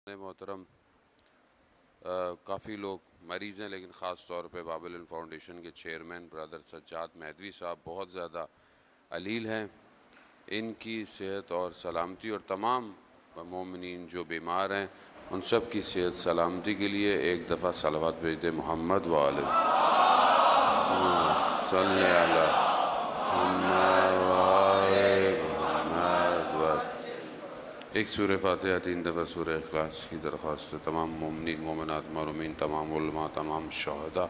محترم کافی لوگ مریض ہیں، لیکن خاص طور پہ باب العلم فاؤنڈیشن کے چیئرمین برادر سجاد مہدوی صاحب بہت زیادہ علیل ہیں۔ ان کی صحت اور سلامتی اور تمام مومنین جو بیمار ہیں ان سب کی صحت سلامتی کے لیے ایک دفعہ صلوات بھیج دے محمد وآلہ صلی علی محمد وآلہ محمد وآلہ۔ ایک سورہ فاتحہ 3 دفعہ سورہ اخلاص کی درخواست ہے تمام مومنین مومنات معرومین، تمام علماء، تمام شہداء،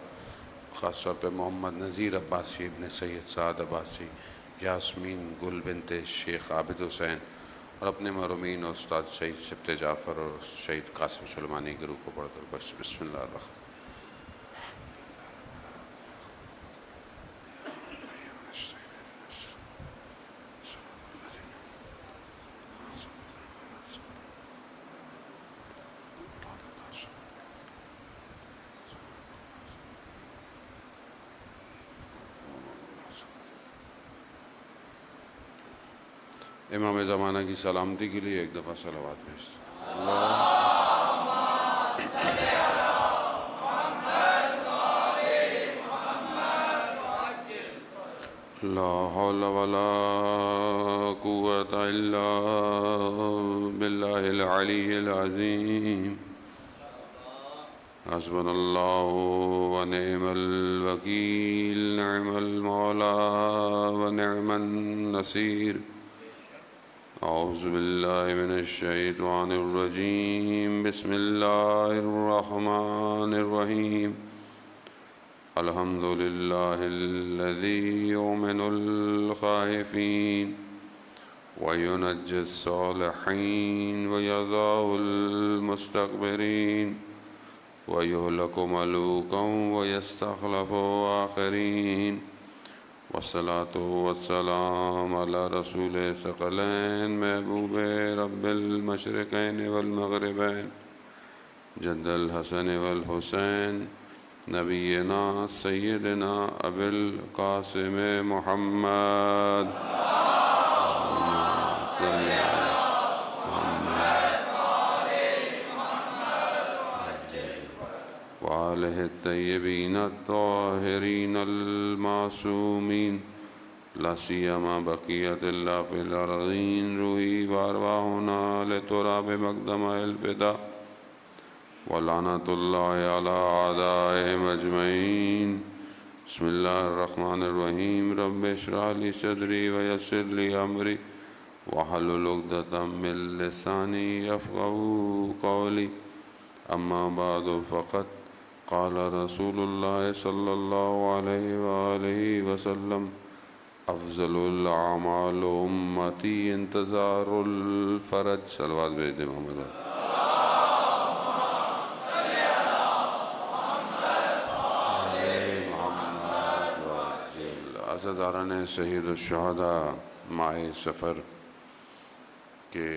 خاص طور پہ محمد نذیر عباسی ابن سید سعد عباسی، یاسمین گل بنت شیخ عابد حسین، اور اپنے معرومین اور استاد شہید سبت جعفر اور شہید قاسم سلمانی کے روح کو پڑھ کر بسم اللہ الرحمن امام زمانہ کی سلامتی کے لیے ایک دفعہ صلوات بھیجتے لا حول ولا قوة الا باللہ العلی العظیم حسبنا اللہ ونعم الوکیل نعم المولا ونعم النصیر۔ اعوذ باللہ من الشیطان الرجیم بسم اللہ الرحمن الرحیم الحمد للہ الذی یؤمن الخائفین وینجی الصالحین ویضع المستکبرین ویہلک ملوکا ویستخلف آخرین والصلاة والسلام علی رسول ثقلین محبوب رب المشرقین والمغربین جد الحسن والحسین نبینا سیدنا ابی القاسم محمد صلی علی وآلہ الطیبین الطاہرین المعصومین لا سیما بقیت اللہ فی الارضین روحی وارواحنا لتراب مقدم الفدا ولعنت اللہ علی اعدائهم اجمعین۔ بسم اللہ الرحمن الرحیم رب اشرح لی صدری ویسر لی امری واحلل عقدۃ من لسانی یفقہوا قولی اما بعد فقد قال رسول اللہ صلی اللہ علیہ وآلہ وسلم افضل الاعمال امتی انتظار الفرج۔ صلوات بھیج دے محمد عزاداران شہید الشہداء ماہ سفر کے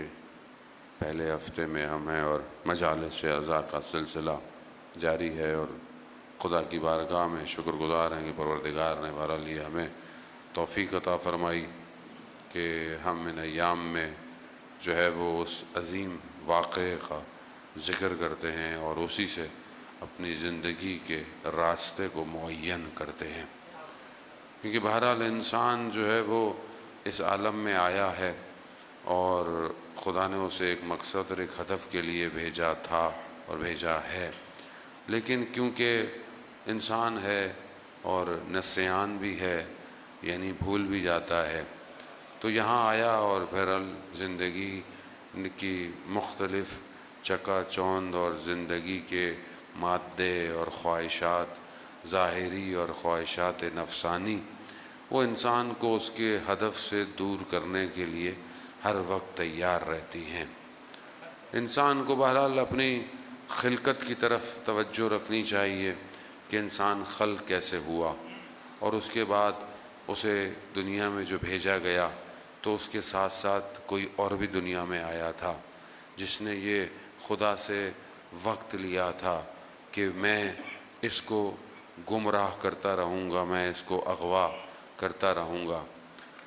پہلے ہفتے میں ہم ہیں اور مجالس عزا کا سلسلہ جاری ہے، اور خدا کی بارگاہ میں شکر گزار ہیں کہ پروردگار نے بہرحال یہ ہمیں توفیق عطا فرمائی کہ ہم ان ایام میں جو ہے وہ اس عظیم واقعے کا ذکر کرتے ہیں اور اسی سے اپنی زندگی کے راستے کو معین کرتے ہیں، کیونکہ بہرحال انسان جو ہے وہ اس عالم میں آیا ہے اور خدا نے اسے ایک مقصد اور ایک ہدف کے لیے بھیجا تھا اور بھیجا ہے، لیکن کیونکہ انسان ہے اور نسیان بھی ہے، یعنی بھول بھی جاتا ہے، تو یہاں آیا اور بہرحال زندگی کی مختلف چکا چوند اور زندگی کے مادے اور خواہشات ظاہری اور خواہشات نفسانی وہ انسان کو اس کے ہدف سے دور کرنے کے لیے ہر وقت تیار رہتی ہیں۔ انسان کو بہرحال اپنی خلقت کی طرف توجہ رکھنی چاہیے کہ انسان خلق کیسے ہوا، اور اس کے بعد اسے دنیا میں جو بھیجا گیا تو اس کے ساتھ ساتھ کوئی اور بھی دنیا میں آیا تھا جس نے یہ خدا سے وقت لیا تھا کہ میں اس کو گمراہ کرتا رہوں گا، میں اس کو اغوا کرتا رہوں گا،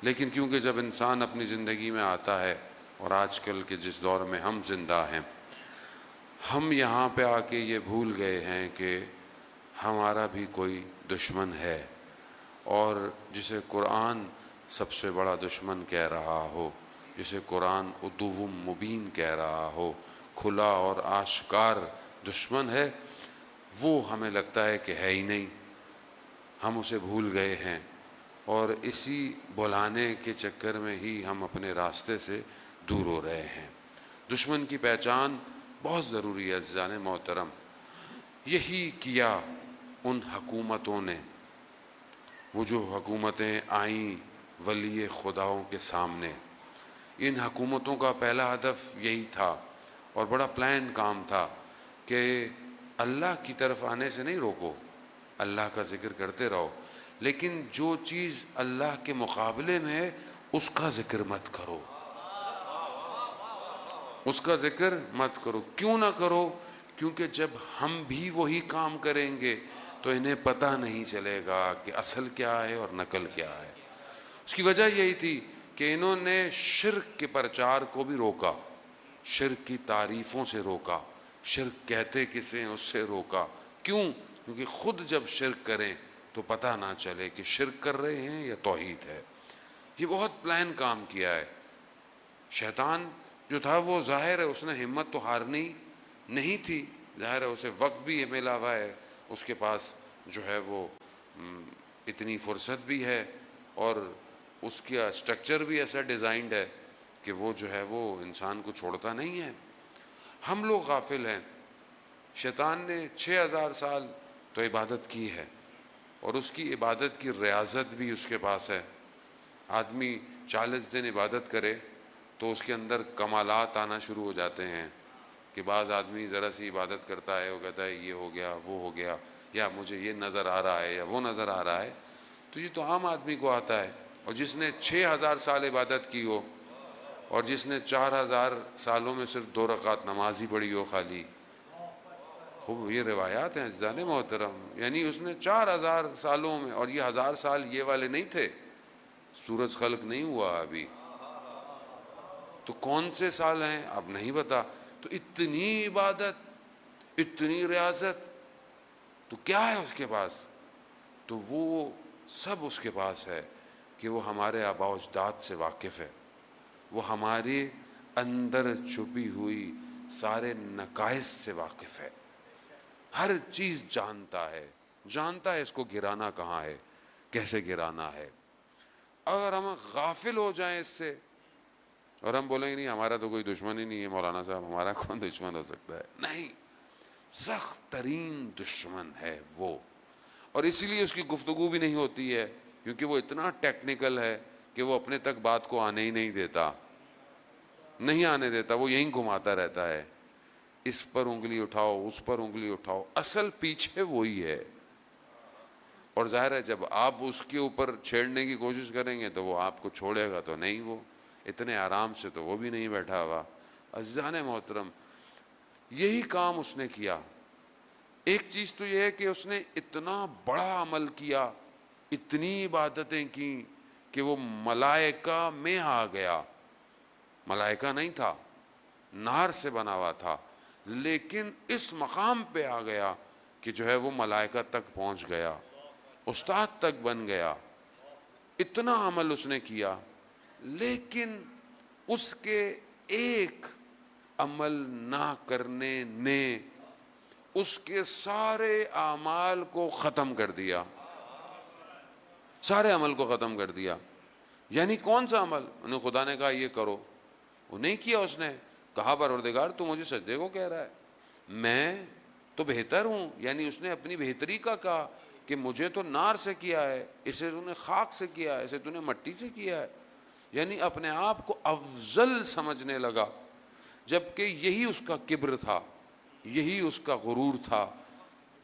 لیکن کیونکہ جب انسان اپنی زندگی میں آتا ہے اور آج کل کے جس دور میں ہم زندہ ہیں ہم یہاں پہ آ کے یہ بھول گئے ہیں کہ ہمارا بھی کوئی دشمن ہے، اور جسے قرآن سب سے بڑا دشمن کہہ رہا ہو، جسے قرآن عدو مبین کہہ رہا ہو، کھلا اور آشکار دشمن ہے، وہ ہمیں لگتا ہے کہ ہے ہی نہیں، ہم اسے بھول گئے ہیں، اور اسی بلانے کے چکر میں ہی ہم اپنے راستے سے دور ہو رہے ہیں۔ دشمن کی پہچان بہت ضروری ہے عزیزان محترم۔ یہی کیا ان حکومتوں نے، وہ جو حکومتیں آئیں ولی خداؤں کے سامنے، ان حکومتوں کا پہلا ہدف یہی تھا اور بڑا پلان کام تھا کہ اللہ کی طرف آنے سے نہیں روکو، اللہ کا ذکر کرتے رہو، لیکن جو چیز اللہ کے مقابلے میں ہے اس کا ذکر مت کرو، اس کا ذکر مت کرو۔ کیوں نہ کرو؟ کیونکہ جب ہم بھی وہی کام کریں گے تو انہیں پتہ نہیں چلے گا کہ اصل کیا ہے اور نقل کیا ہے۔ اس کی وجہ یہی تھی کہ انہوں نے شرک کے پرچار کو بھی روکا، شرک کی تعریفوں سے روکا، شرک کہتے کسے ہیں اس سے روکا۔ کیوں؟ کیونکہ خود جب شرک کریں تو پتہ نہ چلے کہ شرک کر رہے ہیں یا توحید ہے۔ یہ بہت پلان کام کیا ہے۔ شیطان جو تھا وہ ظاہر ہے اس نے ہمت تو ہارنی نہیں تھی، ظاہر ہے اسے وقت بھی ملا ہوا ہے، اس کے پاس جو ہے وہ اتنی فرصت بھی ہے، اور اس کا اسٹرکچر بھی ایسا ڈیزائنڈ ہے کہ وہ جو ہے وہ انسان کو چھوڑتا نہیں ہے۔ ہم لوگ غافل ہیں۔ شیطان نے 6000 سال تو عبادت کی ہے، اور اس کی عبادت کی ریاضت بھی اس کے پاس ہے۔ آدمی 40 دن عبادت کرے تو اس کے اندر کمالات آنا شروع ہو جاتے ہیں کہ بعض آدمی ذرا سی عبادت کرتا ہے، وہ کہتا ہے یہ ہو گیا وہ ہو گیا، یا مجھے یہ نظر آ رہا ہے یا وہ نظر آ رہا ہے۔ تو یہ تو عام آدمی کو آتا ہے، اور جس نے 6000 سال عبادت کی ہو، اور جس نے 4000 سالوں میں صرف 2 رکعت نماز ہی پڑھی ہو خالی، خوب یہ روایات ہیں عزیزان محترم، یعنی اس نے 4000 سالوں میں، اور یہ 1000 سال یہ والے نہیں تھے، سورج خلق نہیں ہوا ابھی، تو کون سے سال ہیں اب نہیں پتا۔ تو اتنی عبادت، اتنی ریاضت، تو کیا ہے اس کے پاس؟ تو وہ سب اس کے پاس ہے کہ وہ ہمارے آباء و اجداد سے واقف ہے، وہ ہمارے اندر چھپی ہوئی سارے نقائص سے واقف ہے، ہر چیز جانتا ہے، جانتا ہے اس کو گرانا کہاں ہے، کیسے گرانا ہے۔ اگر ہم غافل ہو جائیں اس سے، اور ہم بولیں گے نہیں ہمارا تو کوئی دشمن ہی نہیں ہے مولانا صاحب، ہمارا کون دشمن ہو سکتا ہے؟ نہیں، سخت ترین دشمن ہے وہ، اور اسی لیے اس کی گفتگو بھی نہیں ہوتی ہے، کیونکہ وہ اتنا ٹیکنیکل ہے کہ وہ اپنے تک بات کو آنے ہی نہیں دیتا، نہیں آنے دیتا، وہ یہیں گھماتا رہتا ہے، اس پر انگلی اٹھاؤ اس پر انگلی اٹھاؤ، اصل پیچھے وہی ہے۔ اور ظاہر ہے جب آپ اس کے اوپر چھیڑنے کی کوشش کریں گے تو وہ آپ کو چھوڑے گا تو نہیں، وہ اتنے آرام سے تو وہ بھی نہیں بیٹھا ہوا۔ عزیزان محترم، یہی کام اس نے کیا۔ ایک چیز تو یہ ہے کہ اس نے اتنا بڑا عمل کیا، اتنی عبادتیں کی کہ وہ ملائکہ میں آ گیا، ملائکہ نہیں تھا، نار سے بنا ہوا تھا، لیکن اس مقام پہ آ گیا کہ جو ہے وہ ملائکہ تک پہنچ گیا، استاد تک بن گیا، اتنا عمل اس نے کیا، لیکن اس کے ایک عمل نہ کرنے نے اس کے سارے اعمال کو ختم کر دیا، سارے عمل کو ختم کر دیا۔ یعنی کون سا عمل؟ انہیں خدا نے کہا یہ کرو، وہ نہیں کیا، اس نے کہا پروردگار تو مجھے سجدے کو کہہ رہا ہے، میں تو بہتر ہوں، یعنی اس نے اپنی بہتری کا کہا کہ مجھے تو نار سے کیا ہے، اسے تو نے خاک سے کیا ہے، اسے تو نے مٹی سے کیا ہے، یعنی اپنے آپ کو افضل سمجھنے لگا، جبکہ یہی اس کا کبر تھا، یہی اس کا غرور تھا،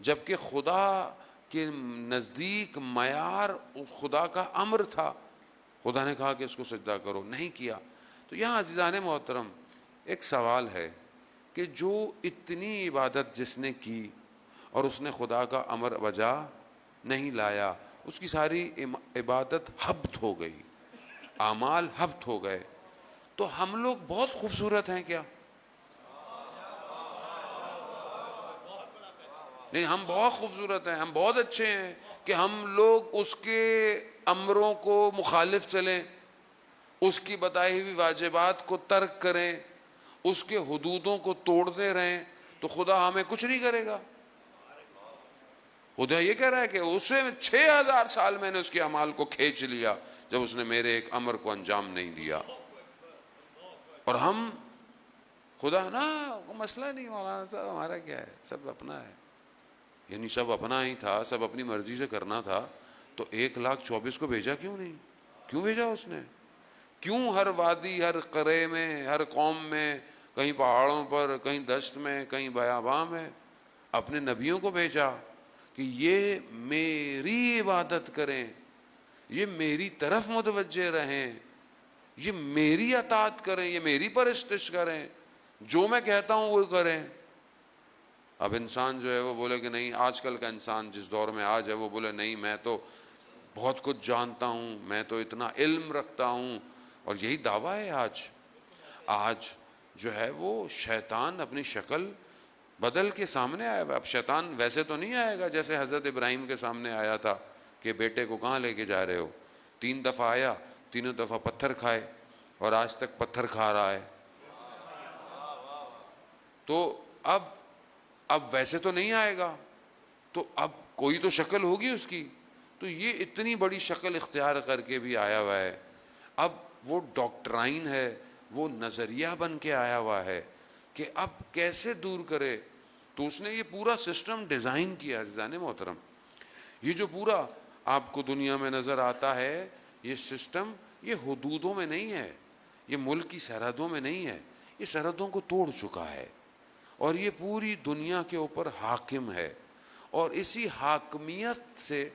جبکہ خدا کے نزدیک معیار خدا کا امر تھا، خدا نے کہا کہ اس کو سجدہ کرو، نہیں کیا۔ تو یہاں عزیزان محترم ایک سوال ہے کہ جو اتنی عبادت جس نے کی اور اس نے خدا کا امر بجا نہیں لایا، اس کی ساری عبادت حبط ہو گئی، اعمال حبط ہو گئے، تو ہم لوگ بہت خوبصورت ہیں کیا؟ نہیں، ہم بہت خوبصورت ہیں، ہم بہت اچھے ہیں کہ ہم لوگ اس کے امروں کو مخالف چلیں، اس کی بتائی ہوئی واجبات کو ترک کریں، اس کے حدودوں کو توڑتے رہیں، تو خدا ہمیں کچھ نہیں کرے گا۔ خدا یہ کہہ رہا ہے کہ اسے 6000 سال میں نے اس کے اعمال کو کھینچ لیا جب اس نے میرے ایک امر کو انجام نہیں دیا۔ اور ہم خدا نا، مسئلہ نہیں مولانا صاحب، ہمارا کیا ہے، سب اپنا ہے، یعنی سب اپنا ہی تھا، سب اپنی مرضی سے کرنا تھا، تو 1,24,000 کو بھیجا کیوں نہیں؟ کیوں بھیجا اس نے؟ کیوں ہر وادی، ہر قرے میں، ہر قوم میں، کہیں پہاڑوں پر، کہیں دشت میں، کہیں بیاباں میں اپنے نبیوں کو بھیجا کہ یہ میری عبادت کریں، یہ میری طرف متوجہ رہیں، یہ میری اطاعت کریں، یہ میری پرستش کریں، جو میں کہتا ہوں وہ کریں۔ اب انسان جو ہے وہ بولے کہ نہیں، آج کل کا انسان جس دور میں آج ہے وہ بولے نہیں، میں تو بہت کچھ جانتا ہوں، میں تو اتنا علم رکھتا ہوں، اور یہی دعویٰ ہے آج جو ہے وہ شیطان اپنی شکل بدل کے سامنے آیا ہے۔ اب شیطان ویسے تو نہیں آئے گا جیسے حضرت ابراہیم کے سامنے آیا تھا کہ بیٹے کو کہاں لے کے جا رہے ہو، 3 دفعہ آیا، تینوں دفعہ پتھر کھائے، اور آج تک پتھر کھا رہا ہے۔ تو اب ویسے تو نہیں آئے گا، تو اب کوئی تو شکل ہوگی اس کی، تو یہ اتنی بڑی شکل اختیار کر کے بھی آیا ہوا ہے۔ اب وہ ڈاکٹرائن ہے، وہ نظریہ بن کے آیا ہوا ہے کہ اب کیسے دور کرے۔ تو اس نے یہ پورا سسٹم ڈیزائن کیا عزیزان محترم۔ یہ جو پورا آپ کو دنیا میں نظر آتا ہے، یہ سسٹم یہ حدودوں میں نہیں ہے، یہ ملک کی سرحدوں میں نہیں ہے، یہ سرحدوں کو توڑ چکا ہے، اور یہ پوری دنیا کے اوپر حاکم ہے، اور اسی حاکمیت سے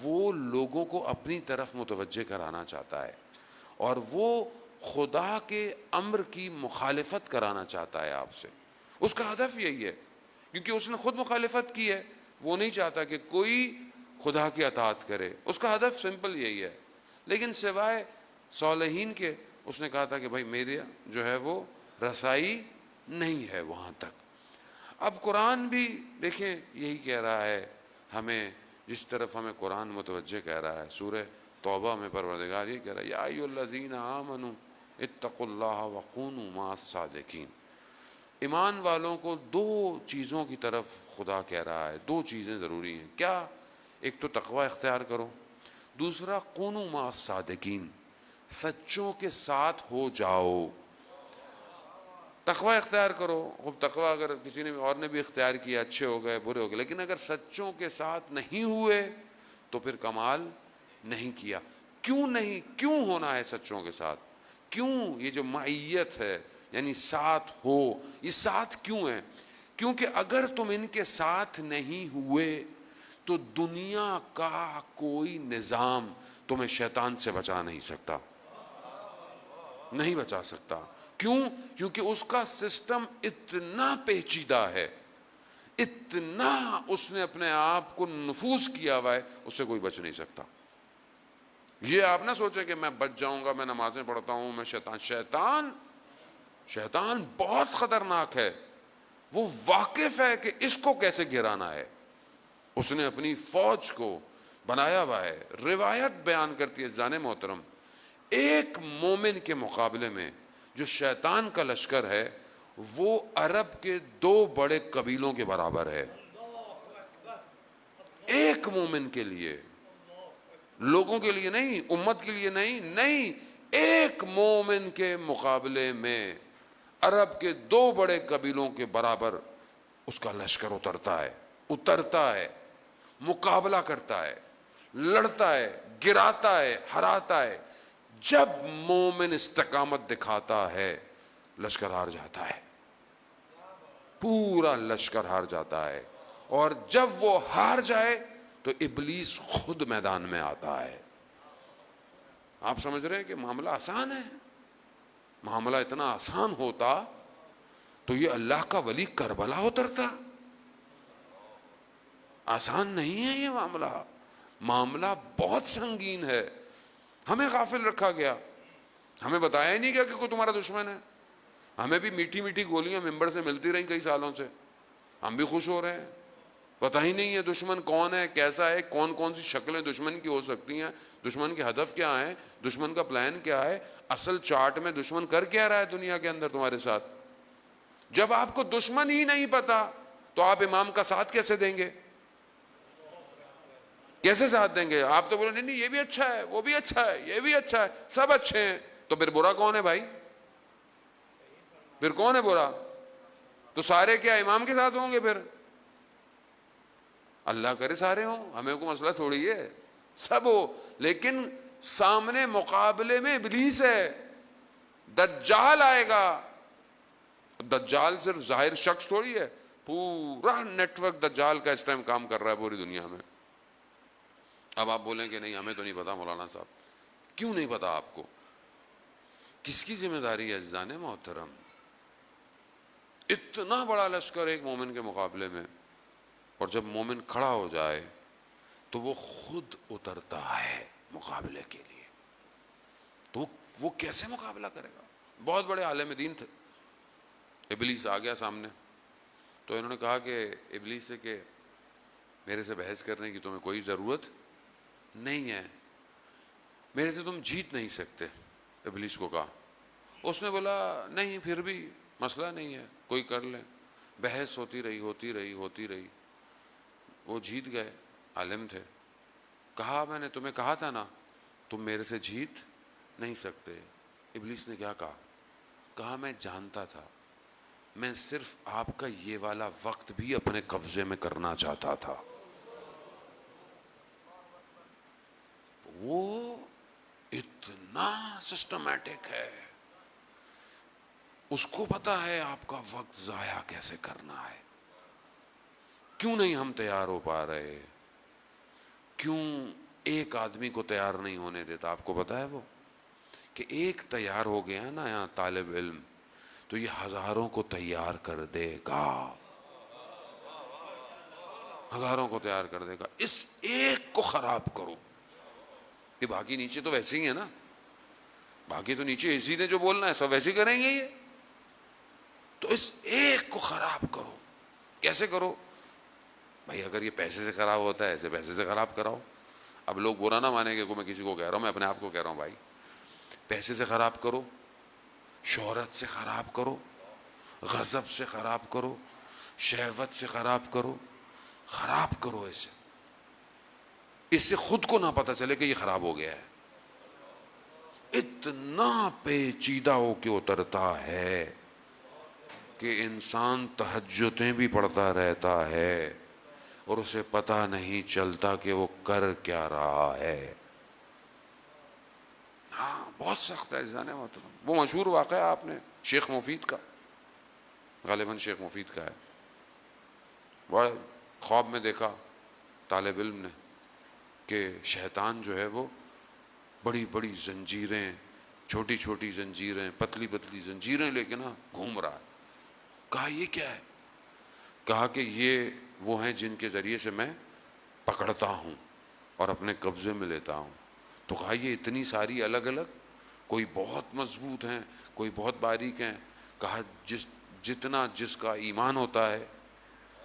وہ لوگوں کو اپنی طرف متوجہ کرانا چاہتا ہے، اور وہ خدا کے امر کی مخالفت کرانا چاہتا ہے آپ سے۔ اس کا ہدف یہی ہے، کیونکہ اس نے خود مخالفت کی ہے، وہ نہیں چاہتا کہ کوئی خدا کی اطاعت کرے، اس کا ہدف سمپل یہی ہے۔ لیکن سوائے صالحین کے اس نے کہا تھا کہ بھائی میرے جو ہے وہ رسائی نہیں ہے وہاں تک۔ اب قرآن بھی دیکھیں یہی کہہ رہا ہے ہمیں، جس طرف ہمیں قرآن متوجہ کہہ رہا ہے۔ سورہ توبہ میں پروردگار یہ کہہ رہا ہے یا ایھا الذین آمنوا اتقوا اللہ وکونوا مع الصادقین۔ ایمان والوں کو 2 چیزوں کی طرف خدا کہہ رہا ہے، 2 چیزیں ضروری ہیں۔ کیا؟ ایک تو تقوی اختیار کرو، دوسرا کونوا مع الصادقین، سچوں کے ساتھ ہو جاؤ۔ تقوی اختیار کرو، اب تقوی اگر کسی نے اور نے بھی اختیار کیا، اچھے ہو گئے، برے ہو گئے، لیکن اگر سچوں کے ساتھ نہیں ہوئے تو پھر کمال نہیں کیا۔ کیوں نہیں؟ کیوں ہونا ہے سچوں کے ساتھ؟ کیوں یہ جو معیت ہے، یعنی ساتھ ہو، یہ ساتھ کیوں ہے؟ کیونکہ اگر تم ان کے ساتھ نہیں ہوئے تو دنیا کا کوئی نظام تمہیں شیطان سے بچا نہیں سکتا، نہیں بچا سکتا۔ کیوں؟ کیونکہ اس کا سسٹم اتنا پیچیدہ ہے، اتنا اس نے اپنے آپ کو نفوذ کیا ہوا ہے، اس سے کوئی بچ نہیں سکتا۔ یہ آپ نہ سوچیں کہ میں بچ جاؤں گا، میں نمازیں پڑھتا ہوں، میں شیطان بہت خطرناک ہے، وہ واقف ہے کہ اس کو کیسے گرانا ہے۔ اس نے اپنی فوج کو بنایا ہوا ہے۔ روایت بیان کرتی ہے جان محترم، ایک مومن کے مقابلے میں جو شیطان کا لشکر ہے وہ عرب کے 2 بڑے قبیلوں کے برابر ہے۔ ایک مومن کے لیے، لوگوں کے لیے نہیں، امت کے لیے نہیں، ایک مومن کے مقابلے میں عرب کے 2 بڑے قبیلوں کے برابر اس کا لشکر اترتا ہے، مقابلہ کرتا ہے، لڑتا ہے، گراتا ہے، ہراتا ہے۔ جب مومن استقامت دکھاتا ہے لشکر ہار جاتا ہے، پورا لشکر ہار جاتا ہے، اور جب وہ ہار جائے تو ابلیس خود میدان میں آتا ہے۔ آپ سمجھ رہے ہیں کہ معاملہ آسان ہے؟ معاملہ اتنا آسان ہوتا تو یہ اللہ کا ولی کربلا اترتا۔ آسان نہیں ہے یہ معاملہ بہت سنگین ہے۔ ہمیں غافل رکھا گیا، ہمیں بتایا ہی نہیں گیا کہ کوئی تمہارا دشمن ہے۔ ہمیں بھی میٹھی میٹھی گولیاں ممبر سے ملتی رہیں کئی سالوں سے، ہم بھی خوش ہو رہے ہیں، پتہ ہی نہیں ہے دشمن کون ہے، کیسا ہے، کون کون سی شکلیں دشمن کی ہو سکتی ہیں، دشمن کے ہدف کیا ہیں، دشمن کا پلان کیا ہے، اصل چارٹ میں دشمن کر کیا رہا ہے دنیا کے اندر تمہارے ساتھ۔ جب آپ کو دشمن ہی نہیں پتا تو آپ امام کا ساتھ کیسے دیں گے؟ کیسے ساتھ دیں گے؟ آپ تو بولے نہیں نہیں یہ بھی اچھا ہے، وہ بھی اچھا ہے، یہ بھی اچھا ہے، سب اچھے ہیں، تو پھر برا کون ہے بھائی؟ پھر کون ہے برا؟ تو سارے کیا امام کے ساتھ ہوں گے پھر؟ اللہ کرے سارے ہوں، ہمیں کوئی مسئلہ تھوڑی ہے، سب ہو، لیکن سامنے مقابلے میں ابلیس ہے، دجال آئے گا۔ دجال صرف ظاہر شخص تھوڑی ہے، پورا نیٹ ورک دجال کا اس ٹائم کام کر رہا ہے پوری دنیا میں۔ اب آپ بولیں کہ نہیں ہمیں تو نہیں پتا مولانا صاحب، کیوں نہیں پتا آپ کو؟ کس کی ذمہ داری ہے عزیزان محترم؟ اتنا بڑا لشکر ایک مومن کے مقابلے میں، اور جب مومن کھڑا ہو جائے تو وہ خود اترتا ہے مقابلے کے لیے، تو وہ کیسے مقابلہ کرے گا؟ بہت بڑے عالم دین تھے، ابلیس آ گیا سامنے، تو انہوں نے کہا کہ ابلیس سے کہ میرے سے بحث کرنے کی تمہیں کوئی ضرورت نہیں ہے، میرے سے تم جیت نہیں سکتے۔ ابلیس کو کہا، اس نے بولا نہیں پھر بھی مسئلہ نہیں ہے، کوئی کر لیں۔ بحث ہوتی رہی ہوتی رہی ہوتی رہی، وہ جیت گئے، عالم تھے۔ کہا میں نے تمہیں کہا تھا نا تم میرے سے جیت نہیں سکتے۔ ابلیس نے کیا کہا؟ کہا میں جانتا تھا، میں صرف آپ کا یہ والا وقت بھی اپنے قبضے میں کرنا چاہتا تھا۔ وہ اتنا سسٹمیٹک ہے، اس کو پتا ہے آپ کا وقت ضائع کیسے کرنا ہے۔ کیوں نہیں ہم تیار ہو پا رہے؟ کیوں ایک آدمی کو تیار نہیں ہونے دیتا؟ آپ کو پتا ہے وہ کہ ایک تیار ہو گیا نا یہاں طالب علم، تو یہ ہزاروں کو تیار کر دے گا، ہزاروں کو تیار کر دے گا۔ اس ایک کو خراب کرو، یہ باقی نیچے تو ویسے ہی ہے نا، باقی تو نیچے اسی نے جو بولنا ہے سب ویسے ہی کریں گے یہ، تو اس ایک کو خراب کرو۔ کیسے کرو بھائی؟ اگر یہ پیسے سے خراب ہوتا ہے ایسے پیسے سے خراب کراؤ۔ اب لوگ برا نہ مانیں گے کہ میں کسی کو کہہ رہا ہوں، میں اپنے آپ کو کہہ رہا ہوں بھائی، پیسے سے خراب کرو، شہرت سے خراب کرو، غضب سے خراب کرو، شہوت سے خراب کرو، خراب کرو اسے، اس سے خود کو نہ پتہ چلے کہ یہ خراب ہو گیا ہے۔ اتنا پیچیدہ ہو کے اترتا ہے کہ انسان تہجدیں بھی پڑھتا رہتا ہے اور اسے پتہ نہیں چلتا کہ وہ کر کیا رہا ہے۔ ہاں بہت سخت ہے عزیزان محترم۔ وہ مشہور واقعہ آپ نے شیخ مفید کا، غالباً شیخ مفید کا ہے، بڑے خواب میں دیکھا طالب علم نے کہ شیطان جو ہے وہ بڑی بڑی زنجیریں، چھوٹی چھوٹی زنجیریں، پتلی پتلی زنجیریں لے کے نا گھوم رہا ہے۔ کہا یہ کیا ہے؟ کہا کہ یہ وہ ہیں جن کے ذریعے سے میں پکڑتا ہوں اور اپنے قبضے میں لیتا ہوں۔ تو کہا یہ اتنی ساری الگ الگ، کوئی بہت مضبوط ہیں، کوئی بہت باریک ہیں۔ کہا جتنا جس کا ایمان ہوتا ہے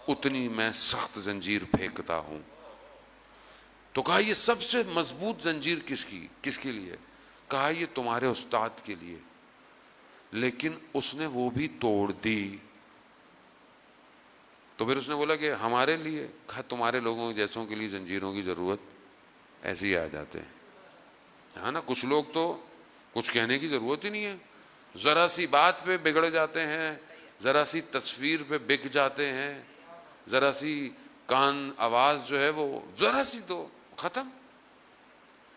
اتنی میں سخت زنجیر پھینکتا ہوں۔ تو کہا یہ سب سے مضبوط زنجیر کس کے لیے؟ کہا یہ تمہارے استاد کے لیے، لیکن اس نے وہ بھی توڑ دی۔ تو پھر اس نے بولا کہ ہمارے لیے؟ کہا تمہارے لوگوں جیسوں کے لیے زنجیروں کی ضرورت ایسے ہی آ جاتے ہیں، ہے نا؟ کچھ لوگ تو کچھ کہنے کی ضرورت ہی نہیں ہے، ذرا سی بات پہ بگڑ جاتے ہیں، ذرا سی تصویر پہ بک جاتے ہیں، ذرا سی کان آواز جو ہے وہ ذرا سی تو ختم۔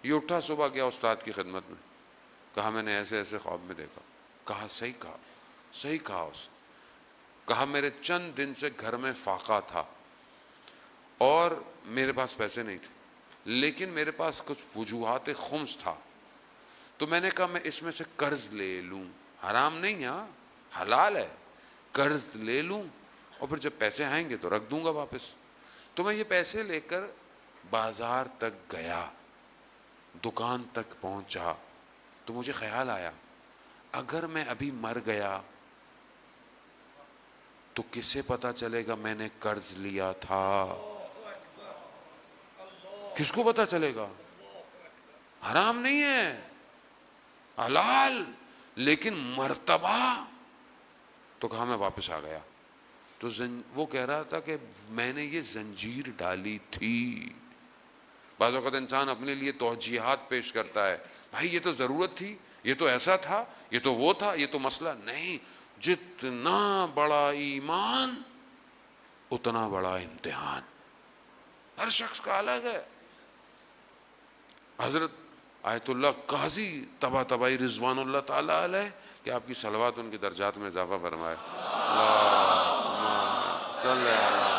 یہ اٹھا صبح گیا استاد کی خدمت میں، کہا میں نے ایسے ایسے خواب میں دیکھا۔ کہا صحیح کہا، صحیح کہا اس نے۔ کہا میرے چند دن سے گھر میں فاقہ تھا اور میرے پاس پیسے نہیں تھے، لیکن میرے پاس کچھ وجوہات خمس تھا، تو میں نے کہا میں اس میں سے قرض لے لوں، حرام نہیں، ہاں حلال ہے، قرض لے لوں اور پھر جب پیسے آئیں گے تو رکھ دوں گا واپس۔ تو میں یہ پیسے لے کر بازار تک گیا، دکان تک پہنچا، تو مجھے خیال آیا اگر میں ابھی مر گیا تو کسے پتا چلے گا میں نے قرض لیا تھا؟ کس کو پتا چلے گا؟ حرام نہیں ہے، حلال، لیکن مرتبہ تو کہا میں واپس آ گیا. تو وہ کہہ رہا تھا کہ میں نے یہ زنجیر ڈالی تھی. بعض اوقات انسان اپنے لیے توجیحات پیش کرتا ہے، بھائی یہ تو ضرورت تھی، یہ تو ایسا تھا، یہ تو وہ تھا، یہ تو مسئلہ نہیں. جتنا بڑا ایمان اتنا بڑا امتحان، ہر شخص کا الگ ہے. حضرت آیت اللہ قاضی طباطبائی رضوان اللہ تعالی علیہ، کہ آپ کی صلوات ان کے درجات میں اضافہ فرمائے. اللہم صلی علی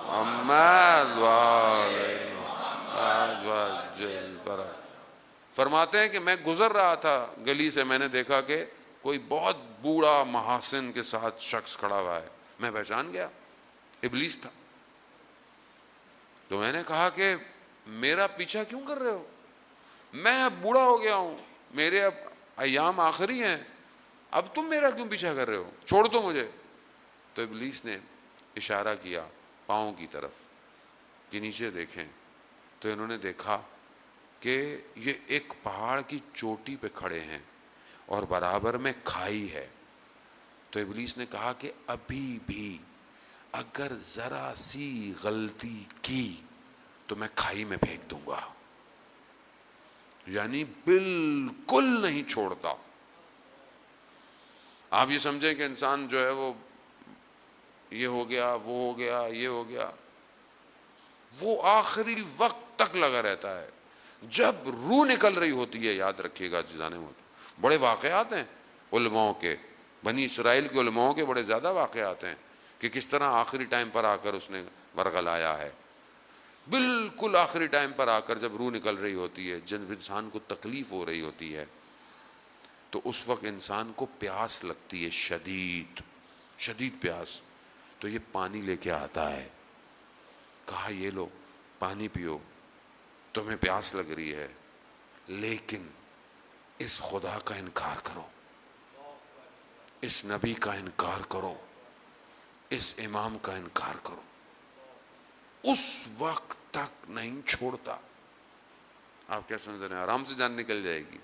محمد فرماتے ہیں کہ میں گزر رہا تھا گلی سے، میں نے دیکھا کہ کوئی بہت بوڑھا محاسن کے ساتھ شخص کھڑا ہوا ہے. میں پہچان گیا ابلیس تھا. تو میں نے کہا کہ میرا پیچھا کیوں کر رہے ہو؟ میں اب بوڑھا ہو گیا ہوں، میرے اب ایام آخری ہیں، اب تم میرا کیوں پیچھا کر رہے ہو؟ چھوڑ دو مجھے. تو ابلیس نے اشارہ کیا پاؤں کی طرف کہ نیچے دیکھیں. تو انہوں نے دیکھا کہ یہ ایک پہاڑ کی چوٹی پہ کھڑے ہیں اور برابر میں کھائی ہے. تو ابلیس نے کہا کہ ابھی بھی اگر ذرا سی غلطی کی تو میں کھائی میں پھینک دوں گا. یعنی بالکل نہیں چھوڑتا. آپ یہ سمجھیں کہ انسان جو ہے وہ یہ ہو گیا، وہ ہو گیا، یہ ہو گیا، وہ آخری وقت تک لگا رہتا ہے. جب روح نکل رہی ہوتی ہے، یاد رکھیے گا جانے میں، بڑے واقعات ہیں علماء کے، بنی اسرائیل کے علماء کے بڑے زیادہ واقعات ہیں کہ کس طرح آخری ٹائم پر آ کر اس نے ورغلایا ہے. بالکل آخری ٹائم پر آ کر جب روح نکل رہی ہوتی ہے، جب انسان کو تکلیف ہو رہی ہوتی ہے، تو اس وقت انسان کو پیاس لگتی ہے، شدید شدید پیاس. تو یہ پانی لے کے آتا ہے، کہا یہ لو پانی پیو، تمہیں پیاس لگ رہی ہے، لیکن اس خدا کا انکار کرو، اس نبی کا انکار کرو، اس امام کا انکار کرو. اس وقت تک نہیں چھوڑتا. آپ کیا سمجھ رہے ہیں؟ آرام سے جان نکل جائے گی.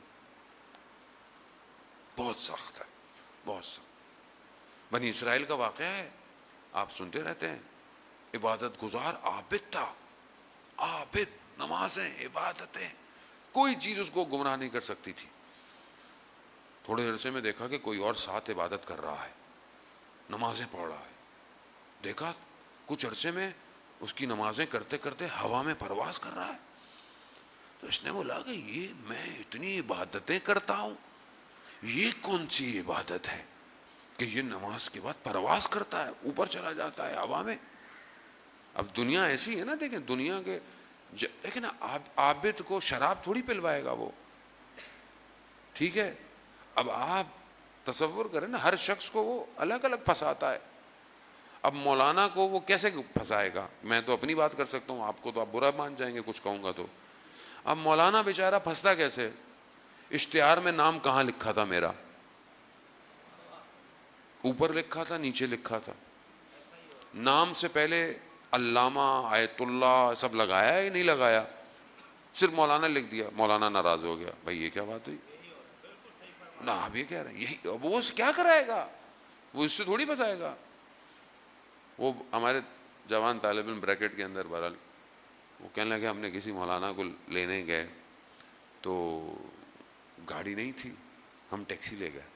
بہت سخت ہے، بہت سخت. بنی اسرائیل کا واقعہ ہے، آپ سنتے رہتے ہیں. عبادت گزار عابد تھا، عابد، نمازیں، عبادتیں، کوئی چیز اس کو گمراہ نہیں کر سکتی تھی. تھوڑے عرصے میں دیکھا کہ کوئی اور ساتھ عبادت کر رہا ہے، نمازیں پڑھ رہا ہے. دیکھا کچھ عرصے میں اس کی نمازیں کرتے کرتے ہوا میں پرواز کر رہا ہے. تو اس نے بولا کہ یہ میں اتنی عبادتیں کرتا ہوں، یہ کون سی عبادت ہے کہ یہ نماز کے بعد پرواز کرتا ہے، اوپر چلا جاتا ہے ہوا میں. اب دنیا ایسی ہے نا، دیکھیں دنیا کے دیکھیں نا، عابد کو شراب تھوڑی پلوائے گا وہ، ٹھیک ہے. اب آپ تصور کریں نا، ہر شخص کو وہ الگ الگ پھنساتا ہے. اب مولانا کو وہ کیسے پھنسائے گا؟ میں تو اپنی بات کر سکتا ہوں، آپ کو تو آپ برا مان جائیں گے کچھ کہوں گا تو. اب مولانا بیچارہ پھنستا کیسے؟ اشتہار میں نام کہاں لکھا تھا میرا؟ اوپر لکھا تھا، نیچے لکھا تھا. نام سے پہلے علامہ، آیت اللہ سب لگایا ہے نہیں لگایا؟ صرف مولانا لکھ دیا، مولانا ناراض ہو گیا، بھائی یہ کیا بات ہوئی؟ نہ آپ یہ کہہ رہے ہیں یہی، وہ کیا کرائے گا؟ وہ اس سے تھوڑی بتائے گا. وہ ہمارے جوان طالب علم بریکٹ کے اندر بہرحال وہ کہنے لگے ہم نے کسی مولانا کو لینے گئے تو گاڑی نہیں تھی، ہم ٹیکسی لے گئے.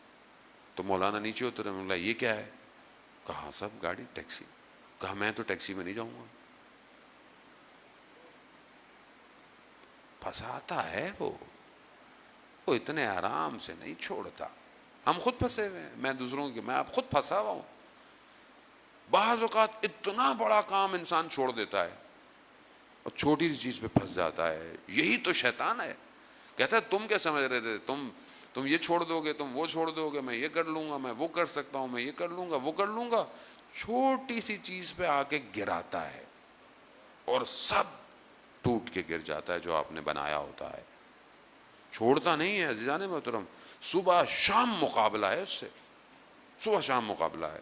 تو مولانا نیچے اترے، بولا یہ کیا ہے؟ کہا سب گاڑی ٹیکسی. کہا میں تو ٹیکسی میں نہیں جاؤں گا. پھنساتا ہے وہ اتنے آرام سے نہیں چھوڑتا. ہم خود پھنسے ہوئے ہیں، میں دوسروں کے، میں آپ خود پھنسا ہوا ہوں. بعض اوقات اتنا بڑا کام انسان چھوڑ دیتا ہے اور چھوٹی سی چیز پہ پھنس جاتا ہے. یہی تو شیطان ہے. کہتا ہے تم کیا سمجھ رہے تھے، تم یہ چھوڑ دو گے، تم وہ چھوڑ دو گے، میں یہ کر لوں گا، میں وہ کر سکتا ہوں، میں یہ کر لوں گا، وہ کر لوں گا. چھوٹی سی چیز پہ آ کے گراتا ہے اور سب ٹوٹ کے گر جاتا ہے جو آپ نے بنایا ہوتا ہے. چھوڑتا نہیں ہے عزیزان محترم. صبح شام مقابلہ ہے اس سے، صبح شام مقابلہ ہے.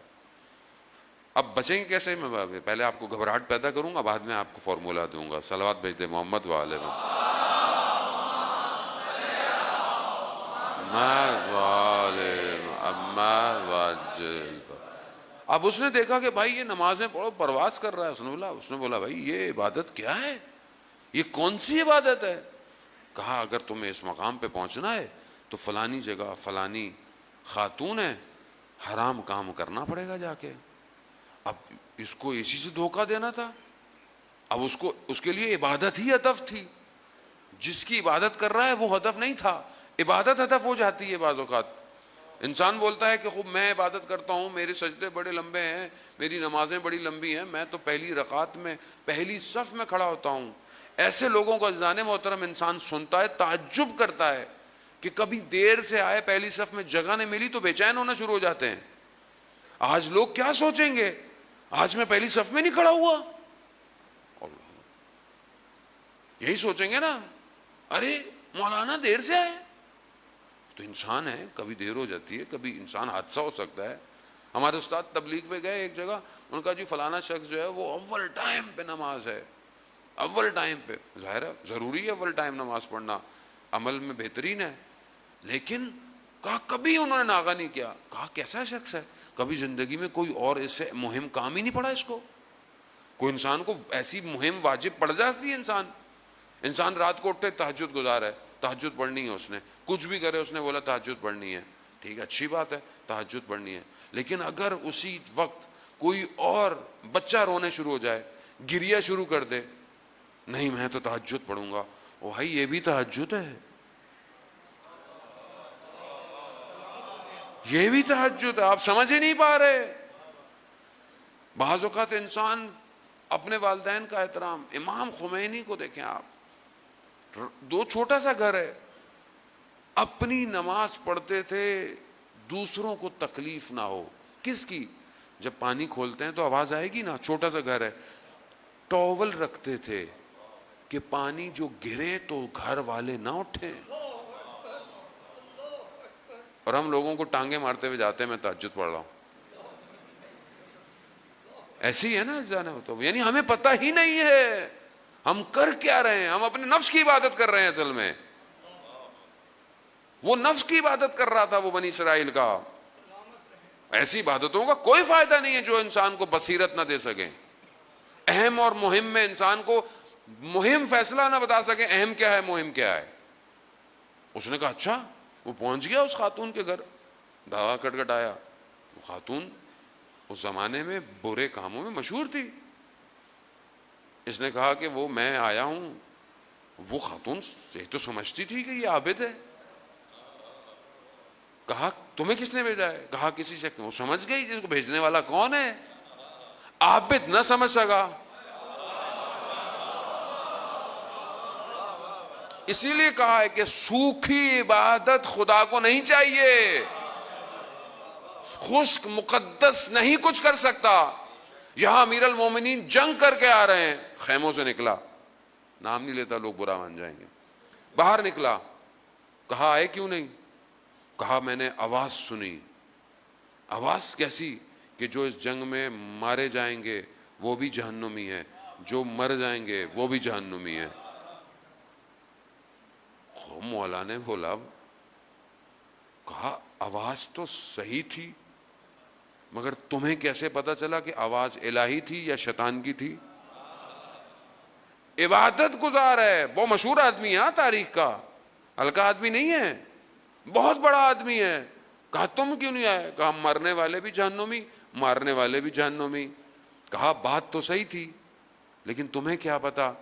اب بچیں گے کیسے؟ میں پہلے آپ کو گھبراہٹ پیدا کروں گا، بعد میں آپ کو فارمولہ دوں گا. صلوات بھیج دے محمد وآلہ محمد. اب اس نے دیکھا کہ بھائی یہ نمازیں پڑھو، پرواز کر رہا ہے. اس نے بولا بھائی یہ عبادت کیا ہے، یہ کون سی عبادت ہے؟ کہا اگر تمہیں اس مقام پہ پہنچنا ہے تو فلانی جگہ فلانی خاتون ہے، حرام کام کرنا پڑے گا جا کے. اب اس کو اسی سے دھوکہ دینا تھا. اب اس کے لیے عبادت ہی ہدف تھی. جس کی عبادت کر رہا ہے وہ ہدف نہیں تھا. عبادت ہدف ہو جاتی ہے بعض اوقات. انسان بولتا ہے کہ خوب میں عبادت کرتا ہوں، میرے سجدے بڑے لمبے ہیں، میری نمازیں بڑی لمبی ہیں، میں تو پہلی رکعت میں پہلی صف میں کھڑا ہوتا ہوں. ایسے لوگوں کو عزیزان محترم انسان سنتا ہے، تعجب کرتا ہے کہ کبھی دیر سے آئے، پہلی صف میں جگہ نہیں ملی تو بے چین ہونا شروع ہو جاتے ہیں. آج لوگ کیا سوچیں گے، آج میں پہلی صف میں نہیں کھڑا ہوا. یہی سوچیں گے نا، ارے مولانا دیر سے آئے. تو انسان ہے، کبھی دیر ہو جاتی ہے، کبھی انسان حادثہ ہو سکتا ہے. ہمارے استاد تبلیغ پہ گئے ایک جگہ، ان کا جی فلانا شخص جو ہے وہ اول ٹائم پہ نماز ہے، اول ٹائم پہ. ظاہر ہے ضروری ہے اول ٹائم نماز پڑھنا، عمل میں بہترین ہے. لیکن کہا کبھی انہوں نے ناغہ نہیں کیا. کہا کیسا شخص ہے، کبھی زندگی میں کوئی اور اس سے مہم کام ہی نہیں پڑا اس کو. کوئی انسان کو ایسی مہم واجب پڑ جاتی ہے. انسان رات کو اٹھتے تہجد گزار ہے، تہجد پڑھنی ہے، اس نے کچھ بھی کرے، اس نے بولا تہجد پڑھنی ہے. ٹھیک ہے، اچھی بات ہے، تہجد پڑھنی ہے. لیکن اگر اسی وقت کوئی اور بچہ رونے شروع ہو جائے، گریا شروع کر دے، نہیں میں تو تہجد پڑھوں گا. او بھائی یہ بھی تہجد ہے، یہ بھی تہجد ہے. آپ سمجھ ہی نہیں پا رہے. بعض اوقات انسان اپنے والدین کا احترام، امام خمینی کو دیکھیں آپ، دو چھوٹا سا گھر ہے، اپنی نماز پڑھتے تھے دوسروں کو تکلیف نہ ہو. کس کی؟ جب پانی کھولتے ہیں تو آواز آئے گی نا، چھوٹا سا گھر ہے، ٹاول رکھتے تھے کہ پانی جو گرے تو گھر والے نہ اٹھیں. اور ہم لوگوں کو ٹانگیں مارتے ہوئے جاتے ہیں میں تہجد پڑھ رہا ہوں. ایسے ہی ہے نا جانا ہو تو، یعنی ہمیں پتہ ہی نہیں ہے ہم کر کیا رہے ہیں. ہم اپنے نفس کی عبادت کر رہے ہیں. اصل میں وہ نفس کی عبادت کر رہا تھا وہ بنی اسرائیل کا. ایسی عبادتوں کا کوئی فائدہ نہیں ہے جو انسان کو بصیرت نہ دے سکیں، اہم اور مہم میں انسان کو مہم فیصلہ نہ بتا سکیں اہم کیا ہے مہم کیا ہے. اس نے کہا اچھا. وہ پہنچ گیا اس خاتون کے گھر، دھاوا کٹکھٹایا. وہ خاتون اس زمانے میں برے کاموں میں مشہور تھی. اس نے کہا کہ وہ میں آیا ہوں. وہ خاتون سے تو سمجھتی تھی کہ یہ عابد ہے. کہا تمہیں کس نے بھیجا ہے؟ کہا کسی شخص نے. وہ سمجھ گئی جس کو بھیجنے والا کون ہے. عابد نہ سمجھ سکا. اسی لیے کہا ہے کہ سوکھی عبادت خدا کو نہیں چاہیے. خشک مقدس نہیں کچھ کر سکتا. یہاں امیر المومنین جنگ کر کے آ رہے ہیں، خیموں سے نکلا، نام نہیں لیتا لوگ برا مان جائیں گے، باہر نکلا. کہا آئے کیوں نہیں؟ کہا میں نے آواز سنی. آواز کیسی؟ کہ جو اس جنگ میں مارے جائیں گے وہ بھی جہنمی ہے، جو مر جائیں گے وہ بھی جہنمی ہے. مولا نے بولا، کہا آواز تو صحیح تھی مگر تمہیں کیسے پتا چلا کہ آواز الہی تھی یا شیطان کی تھی؟ عبادت گزار ہے، بہت مشہور آدمی ہے تاریخ کا، ہلکا آدمی نہیں ہے، بہت بڑا آدمی ہے. کہا تم کیوں نہیں آئے؟ کہا مرنے والے بھی جہنمی، مارنے والے بھی جہنمی. کہا بات تو صحیح تھی لیکن تمہیں کیا پتا؟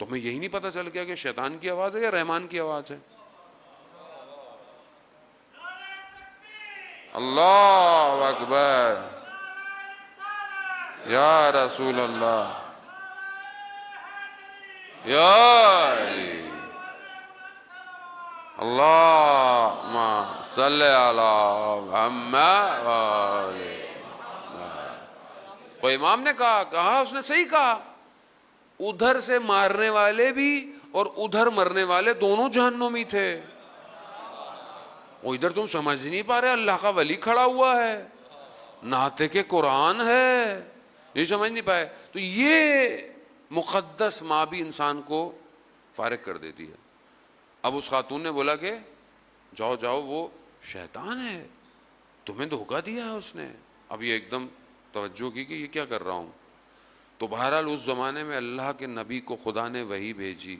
تمہیں یہی نہیں پتا چل گیا کہ شیطان کی آواز ہے یا رحمان کی آواز ہے؟ اللہ اکبر یا رسول اللہ یا علی اللہم صلی علی محمد. کوئی امام نے کہا اس نے صحیح کہا، ادھر سے مارنے والے بھی اور ادھر مرنے والے دونوں جہنمی تھے. وہ ادھر تم سمجھ نہیں پا رہے، اللہ کا ولی کھڑا ہوا ہے، ناطق قرآن ہے، یہ سمجھ نہیں پائے. تو یہ مقدس ماں بھی انسان کو فارغ کر دیتی ہے. اب اس خاتون نے بولا کہ جاؤ جاؤ، وہ شیطان ہے، تمہیں دھوکہ دیا ہے اس نے. اب یہ ایک دم توجہ کی کہ یہ کیا کر رہا ہوں. تو بہرحال اس زمانے میں اللہ کے نبی کو خدا نے وحی بھیجی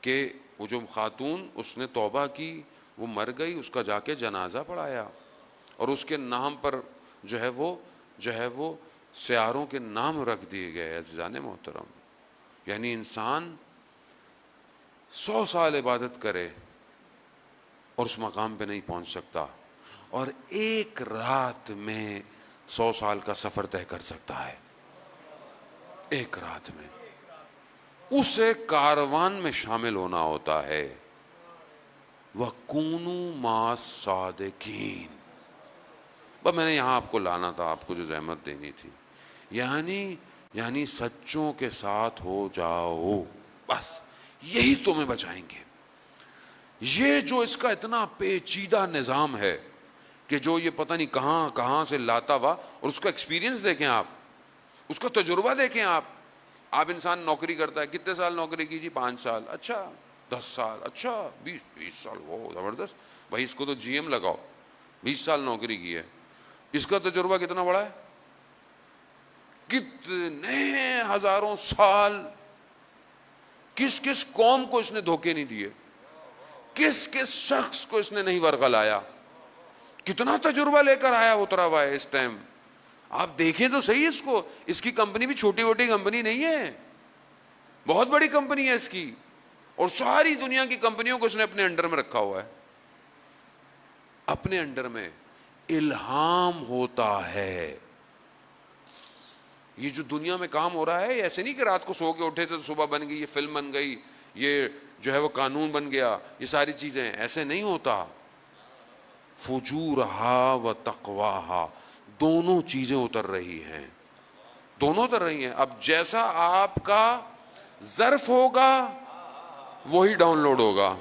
کہ وہ جو خاتون، اس نے توبہ کی، وہ مر گئی، اس کا جا کے جنازہ پڑھایا اور اس کے نام پر جو ہے وہ سیاروں کے نام رکھ دیے گئے. عزیزان محترم، یعنی انسان 100 سال عبادت کرے اور اس مقام پہ نہیں پہنچ سکتا، اور ایک رات میں 100 سال کا سفر طے کر سکتا ہے. ایک رات میں اسے کاروان میں شامل ہونا ہوتا ہے. وَكُونُوا مَعَ الصَّادِقِينَ. بس میں نے یہاں آپ کو لانا تھا، آپ کو جو زحمت دینی تھی. یعنی سچوں کے ساتھ ہو جاؤ، بس یہی تمہیں بچائیں گے. یہ جو اس کا اتنا پیچیدہ نظام ہے کہ جو یہ پتہ نہیں کہاں کہاں سے لاتا ہوا، اور اس کا ایکسپیرینس دیکھیں آپ، اس کا تجربہ دیکھیں آپ. انسان نوکری کرتا ہے، کتنے سال نوکری کی جی؟ 5 سال. اچھا 10 سال. اچھا 20 سال. وہ زبردست بھائی، اس کو تو GM لگاؤ. 20 سال نوکری کی ہے. اس کا تجربہ کتنا بڑا ہے؟ کتنے ہزاروں سال. کس کس قوم کو اس نے دھوکے نہیں دیے، کس کس شخص کو اس نے نہیں ورغلایا. کتنا تجربہ لے کر آیا، اترا ہوا ہے اس ٹائم. آپ دیکھیں تو صحیح اس کو. اس کی کمپنی بھی چھوٹی موٹی کمپنی نہیں ہے، بہت بڑی کمپنی ہے اس کی، اور ساری دنیا کی کمپنیوں کو اس نے اپنے انڈر میں رکھا ہوا ہے. اپنے انڈر میں الہام ہوتا ہے. یہ جو دنیا میں کام ہو رہا ہے، ایسے نہیں کہ رات کو سو کے اٹھے تھے تو صبح بن گئی، یہ فلم بن گئی، یہ جو ہے وہ قانون بن گیا، یہ ساری چیزیں ایسے نہیں ہوتا. فجورہا و تقواہا، دونوں چیزیں اتر رہی ہیں، دونوں اتر رہی ہیں. اب جیسا آپ کا ظرف ہوگا وہی ڈاؤن لوڈ ہوگا.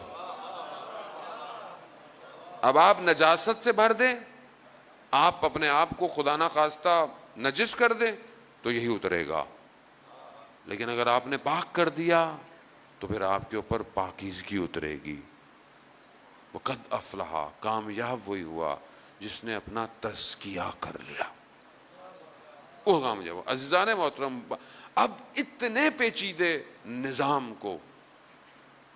اب آپ نجاست سے بھر دیں، آپ اپنے آپ کو خدا نہ خواستہ نجس کر دیں تو یہی اترے گا. لیکن اگر آپ نے پاک کر دیا تو پھر آپ کے اوپر پاکیزگی اترے گی. وقد افلح، کامیاب وہی ہوا جس نے اپنا تزکیہ کر لیا، وہ کامیاب. عزیزان محترم، اب اتنے پیچیدے نظام کو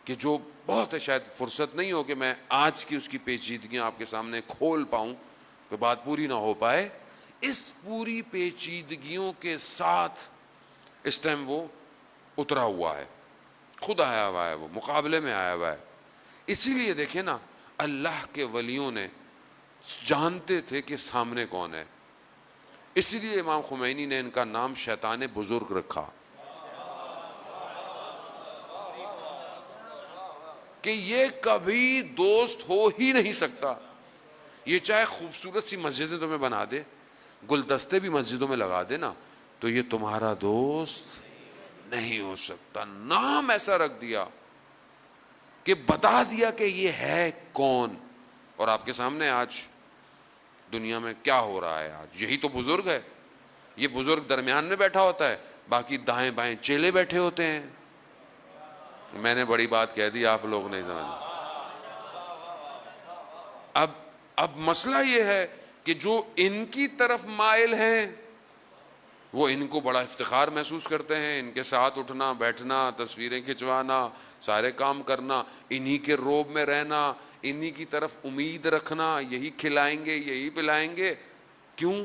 کہ جو بہت شاید فرصت نہیں ہو کہ میں آج کی اس کی پیچیدگیاں آپ کے سامنے کھول پاؤں، تو بات پوری نہ ہو پائے. اس پوری پیچیدگیوں کے ساتھ اس ٹائم وہ اترا ہوا ہے، خود آیا ہوا ہے، وہ مقابلے میں آیا ہوا ہے. اسی لیے دیکھیں نا، اللہ کے ولیوں نے جانتے تھے کہ سامنے کون ہے. اسی لیے امام خمینی نے ان کا نام شیطان بزرگ رکھا، کہ یہ کبھی دوست ہو ہی نہیں سکتا. یہ چاہے خوبصورت سی مسجدیں تمہیں بنا دے، گلدستے بھی مسجدوں میں لگا دے نا، تو یہ تمہارا دوست نہیں ہو سکتا. نام ایسا رکھ دیا کہ بتا دیا کہ یہ ہے کون. اور آپ کے سامنے آج دنیا میں کیا ہو رہا ہے، آج یہی تو بزرگ ہے. یہ بزرگ درمیان میں بیٹھا ہوتا ہے، باقی دائیں بائیں چیلے بیٹھے ہوتے ہیں. میں نے بڑی بات کہہ دی، آپ لوگ نہیں سمجھ. اب مسئلہ یہ ہے کہ جو ان کی طرف مائل ہیں وہ ان کو بڑا افتخار محسوس کرتے ہیں. ان کے ساتھ اٹھنا بیٹھنا، تصویریں کھنچوانا، سارے کام کرنا، انہی کے روب میں رہنا، انہی کی طرف امید رکھنا، یہی کھلائیں گے یہی پلائیں گے. کیوں؟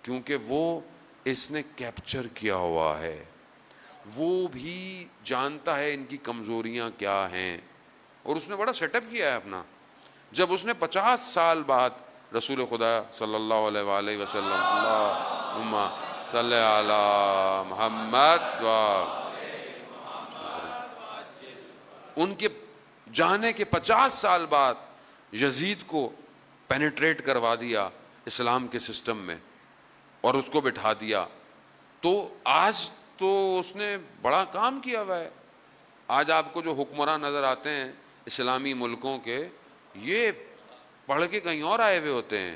کیونکہ وہ اس نے کیپچر کیا ہوا ہے. وہ بھی جانتا ہے ان کی کمزوریاں کیا ہیں، اور اس نے بڑا سیٹ اپ کیا ہے اپنا. جب اس نے 50 سال بعد رسول خدا صلی اللہ علیہ وآلہ وسلم، اللہم صلی علی محمد، ان کے جانے کے 50 سال بعد یزید کو پینیٹریٹ کروا دیا اسلام کے سسٹم میں اور اس کو بٹھا دیا. تو آج تو اس نے بڑا کام کیا ہوا ہے. آج آپ کو جو حکمراں نظر آتے ہیں اسلامی ملکوں کے، یہ پڑھ کے کہیں اور آئے ہوئے ہوتے ہیں.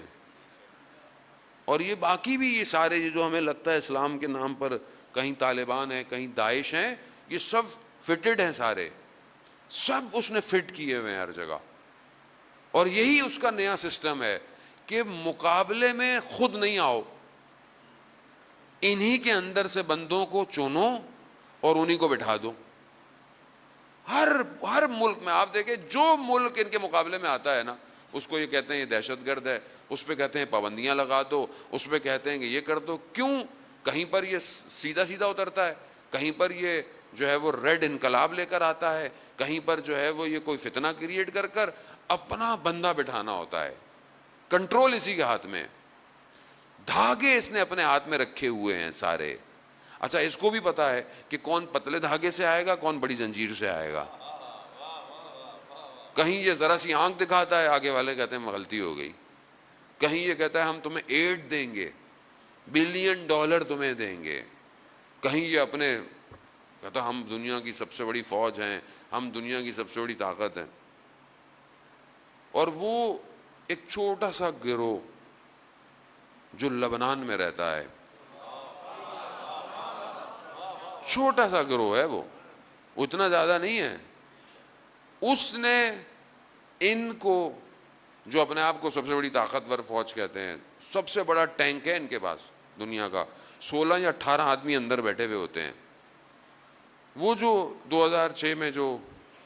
اور یہ باقی بھی یہ سارے یہ جو ہمیں لگتا ہے اسلام کے نام پر کہیں طالبان ہیں کہیں داعش ہیں، یہ سب فٹڈ ہیں، سارے سب اس نے فٹ کیے ہوئے ہیں ہر جگہ. اور یہی اس کا نیا سسٹم ہے کہ مقابلے میں خود نہیں آؤ، انہی کے اندر سے بندوں کو چنو اور انہی کو بٹھا دو. ہر ملک میں آپ دیکھیں، جو ملک ان کے مقابلے میں آتا ہے نا، اس کو یہ کہتے ہیں یہ دہشت گرد ہے، اس پہ کہتے ہیں پابندیاں لگا دو، اس پہ کہتے ہیں کہ یہ کر دو. کیوں؟ کہیں پر یہ سیدھا سیدھا اترتا ہے، کہیں پر یہ جو ہے وہ ریڈ انقلاب لے کر آتا ہے، کہیں پر جو ہے وہ یہ کوئی فتنہ کریٹ کر کر اپنا بندہ بٹھانا ہوتا ہے. کنٹرول اسی کے ہاتھ میں، دھاگے اس نے اپنے ہاتھ میں رکھے ہوئے ہیں سارے. اچھا اس کو بھی پتا ہے کہ کون پتلے دھاگے سے آئے گا، کون بڑی زنجیر سے آئے گا. کہیں یہ ذرا سی آنکھ دکھاتا ہے، آگے والے کہتے ہیں غلطی ہو گئی. کہیں یہ کہتا ہے ہم تمہیں ایڈ دیں گے، $1 بلین تمہیں دیں گے. کہیں یہ اپنے کہتا ہم دنیا کی سب سے بڑی فوج ہیں، ہم دنیا کی سب سے بڑی طاقت ہیں. اور وہ ایک چھوٹا سا گروہ جو لبنان میں رہتا ہے، چھوٹا سا گروہ ہے، وہ اتنا زیادہ نہیں ہے، اس نے ان کو جو اپنے آپ کو سب سے بڑی طاقتور فوج کہتے ہیں، سب سے بڑا ٹینک ہے ان کے پاس دنیا کا، 16 یا 18 آدمی اندر بیٹھے ہوئے ہوتے ہیں. وہ جو 2006 میں جو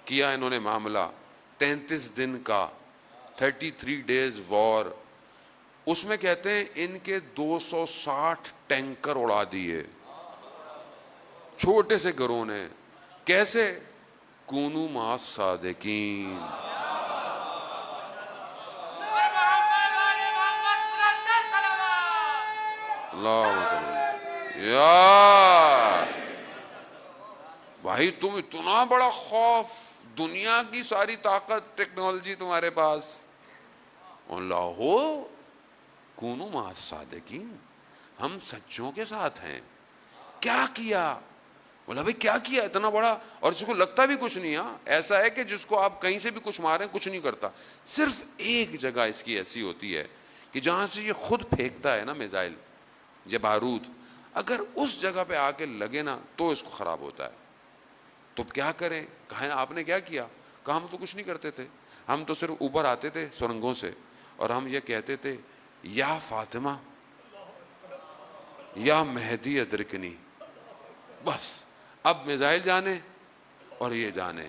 کیا انہوں نے معاملہ 33 دن کا 33 days وار، اس میں کہتے ہیں ان کے 260 ٹینکر اڑا دیے چھوٹے سے گروہ نے. کیسے؟ کونو مع الصادقین. اللہ یار بھائی، تم اتنا بڑا خوف، دنیا کی ساری طاقت ٹیکنالوجی تمہارے پاس، اللہ ہو کونو مع الصادقین، ہم سچوں کے ساتھ ہیں. کیا کیا؟ بولا بھائی کیا کیا اتنا بڑا؟ اور اس کو لگتا بھی کچھ نہیں. ہاں ایسا ہے کہ جس کو آپ کہیں سے بھی کچھ ماریں کچھ نہیں کرتا، صرف ایک جگہ اس کی ایسی ہوتی ہے کہ جہاں سے یہ خود پھینکتا ہے نا میزائل یا بارود، اگر اس جگہ پہ آ کے لگے نا تو اس کو خراب ہوتا ہے. تو کیا کریں؟ کہا آپ نے کیا کیا؟ کہا ہم تو کچھ نہیں کرتے تھے، ہم تو صرف اوپر آتے تھے سرنگوں سے اور ہم یہ کہتے تھے یا فاطمہ یا مہدی ادرکنی. بس اب میزائل جانے اور یہ جانے.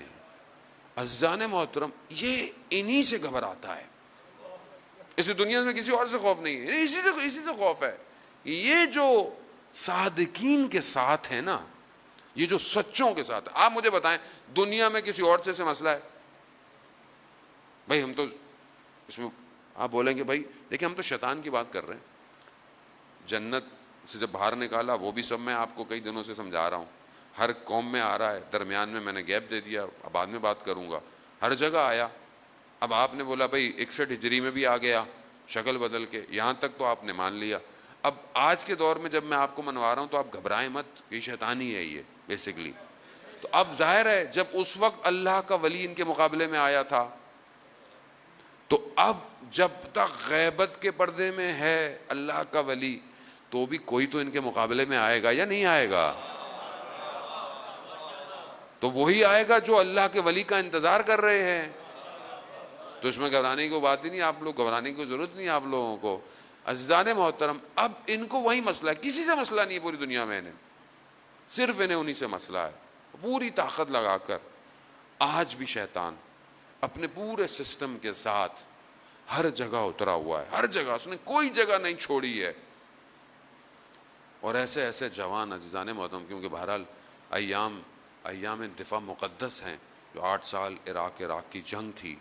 عزیزان محترم، یہ انہی سے گھبراتا ہے، اس دنیا میں کسی اور سے خوف نہیں ہے، اسی سے خوف ہے. یہ جو صادقین کے ساتھ ہے نا، یہ جو سچوں کے ساتھ ہے. آپ مجھے بتائیں دنیا میں کسی اور سے مسئلہ ہے؟ بھائی ہم تو اس میں آپ بولیں گے بھائی دیکھیں ہم تو شیطان کی بات کر رہے ہیں. جنت سے جب باہر نکالا وہ بھی سب میں آپ کو کئی دنوں سے سمجھا رہا ہوں، ہر قوم میں آ رہا ہے، درمیان میں نے گیپ دے دیا، اب بعد میں بات کروں گا. ہر جگہ آیا. اب آپ نے بولا بھائی 61 ہجری میں بھی آ گیا شکل بدل کے، یہاں تک تو آپ نے مان لیا. اب آج کے دور میں جب میں آپ کو منوا رہا ہوں تو آپ گھبرائیں مت، یہ شیطانی ہے یہ بیسیکلی. تو اب ظاہر ہے جب اس وقت اللہ کا ولی ان کے مقابلے میں آیا تھا، تو اب جب تک غیبت کے پردے میں ہے اللہ کا ولی، تو بھی کوئی تو ان کے مقابلے میں آئے گا یا نہیں آئے گا؟ تو وہی آئے گا جو اللہ کے ولی کا انتظار کر رہے ہیں. تو اس میں گھبرانے کی بات ہی نہیں، آپ لوگ گھبرانے کی ضرورت نہیں آپ لوگوں کو. عزیزان محترم، اب ان کو وہی مسئلہ ہے، کسی سے مسئلہ نہیں ہے پوری دنیا میں، انہیں صرف انہیں سے مسئلہ ہے. پوری طاقت لگا کر آج بھی شیطان اپنے پورے سسٹم کے ساتھ ہر جگہ اترا ہوا ہے، ہر جگہ اس نے کوئی جگہ نہیں چھوڑی ہے. اور ایسے ایسے جوان عزیزان محترم، کیونکہ بہرحال ایام دفاع مقدس ہیں، جو 8 سال عراق کی جنگ تھی،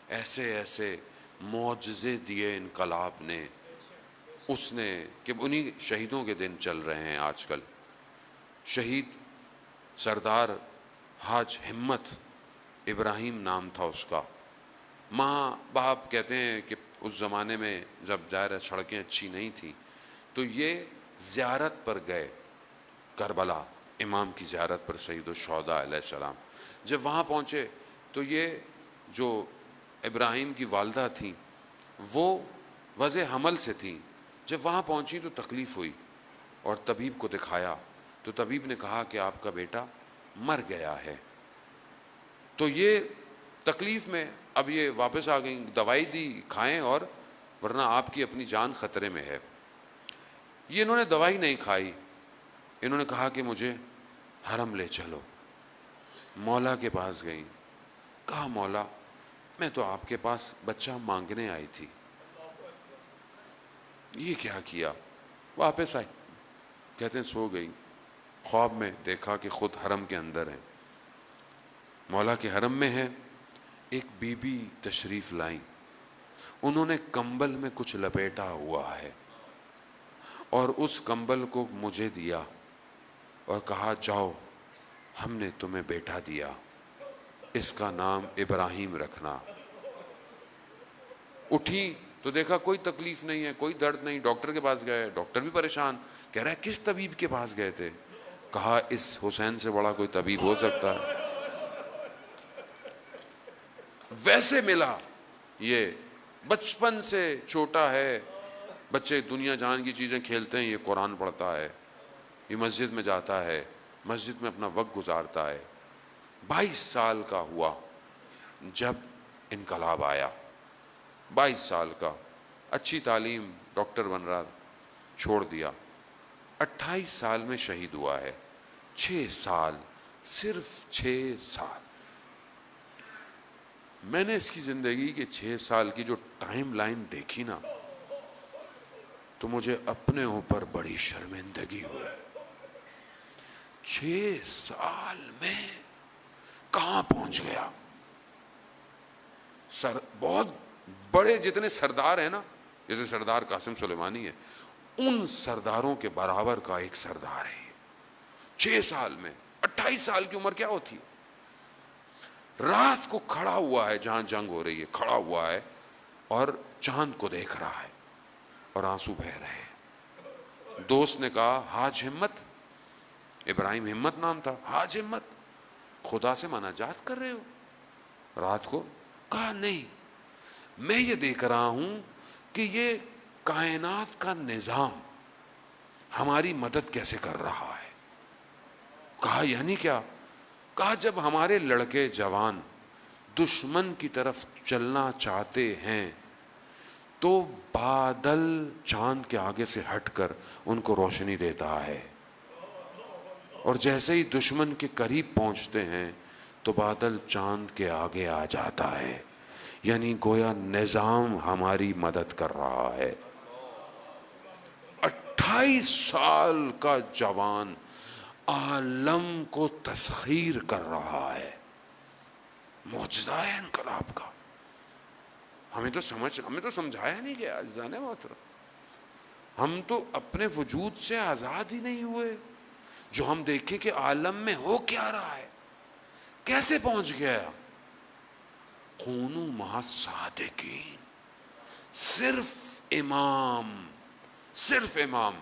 ایسے ایسے معجزے دیے انقلاب نے، اس نے کہ انہی شہیدوں کے دن چل رہے ہیں آج کل. شہید سردار حاج ہمت ابراہیم نام تھا اس کا. ماں باپ کہتے ہیں کہ اس زمانے میں جب ظاہر سڑکیں اچھی نہیں تھیں تو یہ زیارت پر گئے، کربلا امام کی زیارت پر، سید الشہداء علیہ السلام. جب وہاں پہنچے تو یہ جو ابراہیم کی والدہ تھیں وہ وضع حمل سے تھیں. جب وہاں پہنچی تو تکلیف ہوئی اور طبیب کو دکھایا تو طبیب نے کہا کہ آپ کا بیٹا مر گیا ہے. تو یہ تکلیف میں اب یہ واپس آ گئیں, دوائی دی کھائیں اور ورنہ آپ کی اپنی جان خطرے میں ہے. یہ انہوں نے دوائی نہیں کھائی, انہوں نے کہا کہ مجھے حرم لے چلو. مولا کے پاس گئیں, کہا مولا میں تو آپ کے پاس بچہ مانگنے آئی تھی. یہ کیا کیا؟ واپس آئی, کہتے ہیں سو گئی, خواب میں دیکھا کہ خود حرم کے اندر ہیں, مولا کے حرم میں ہے. ایک بی بی تشریف لائیں, انہوں نے کمبل میں کچھ لپیٹا ہوا ہے اور اس کمبل کو مجھے دیا اور کہا جاؤ ہم نے تمہیں بیٹا دیا, اس کا نام ابراہیم رکھنا. اٹھی تو دیکھا کوئی تکلیف نہیں ہے, کوئی درد نہیں. ڈاکٹر کے پاس گئے, ڈاکٹر بھی پریشان, کہہ رہا ہے کس طبیب کے پاس گئے تھے؟ کہا اس حسین سے بڑا کوئی طبیب ہو سکتا ہے؟ ویسے ملا, یہ بچپن سے چھوٹا ہے, بچے دنیا جان کی چیزیں کھیلتے ہیں, یہ قرآن پڑھتا ہے, یہ مسجد میں جاتا ہے, مسجد میں اپنا وقت گزارتا ہے. 22 سال کا ہوا جب انقلاب آیا, 22 سال کا, اچھی تعلیم, ڈاکٹر بن رہا, چھوڑ دیا. 28 سال میں شہید ہوا ہے. 6 سال, صرف 6 سال. میں نے اس کی زندگی کے 6 سال کی جو ٹائم لائن دیکھی نا تو مجھے اپنے اوپر بڑی شرمندگی ہوئی. 6 سال میں کہاں پہنچ گیا؟ بہت بڑے جتنے سردار ہیں نا, جیسے سردار قاسم سلیمانی ہے, ان سرداروں کے برابر کا ایک سردار ہے. 6 سال میں, 28 سال کی عمر کیا ہوتی ہے؟ رات کو کھڑا ہوا ہے جہاں جنگ ہو رہی ہے, کھڑا ہوا ہے اور چاند کو دیکھ رہا ہے اور آنسو بہہ رہے ہیں. دوست نے کہا حاج ہمت, ابراہیم ہمت نام تھا, حاج ہمت خدا سے مناجات کر رہے ہو رات کو؟ کہا نہیں, میں یہ دیکھ رہا ہوں کہ یہ کائنات کا نظام ہماری مدد کیسے کر رہا ہے. کہا یعنی کیا؟ کہا جب ہمارے لڑکے جوان دشمن کی طرف چلنا چاہتے ہیں تو بادل چاند کے آگے سے ہٹ کر ان کو روشنی دیتا ہے, اور جیسے ہی دشمن کے قریب پہنچتے ہیں تو بادل چاند کے آگے آ جاتا ہے. یعنی گویا نظام ہماری مدد کر رہا ہے. 28 سال کا جوان عالم کو تسخیر کر رہا ہے. معجزہ ہے انقلاب کا. ہمیں تو سمجھایا نہیں گیا عزیزان محترم. ہم تو اپنے وجود سے آزاد ہی نہیں ہوئے جو ہم دیکھیں کہ عالم میں ہو کیا رہا ہے, کیسے پہنچ گیا. کونوا مع الصادقین, صرف امام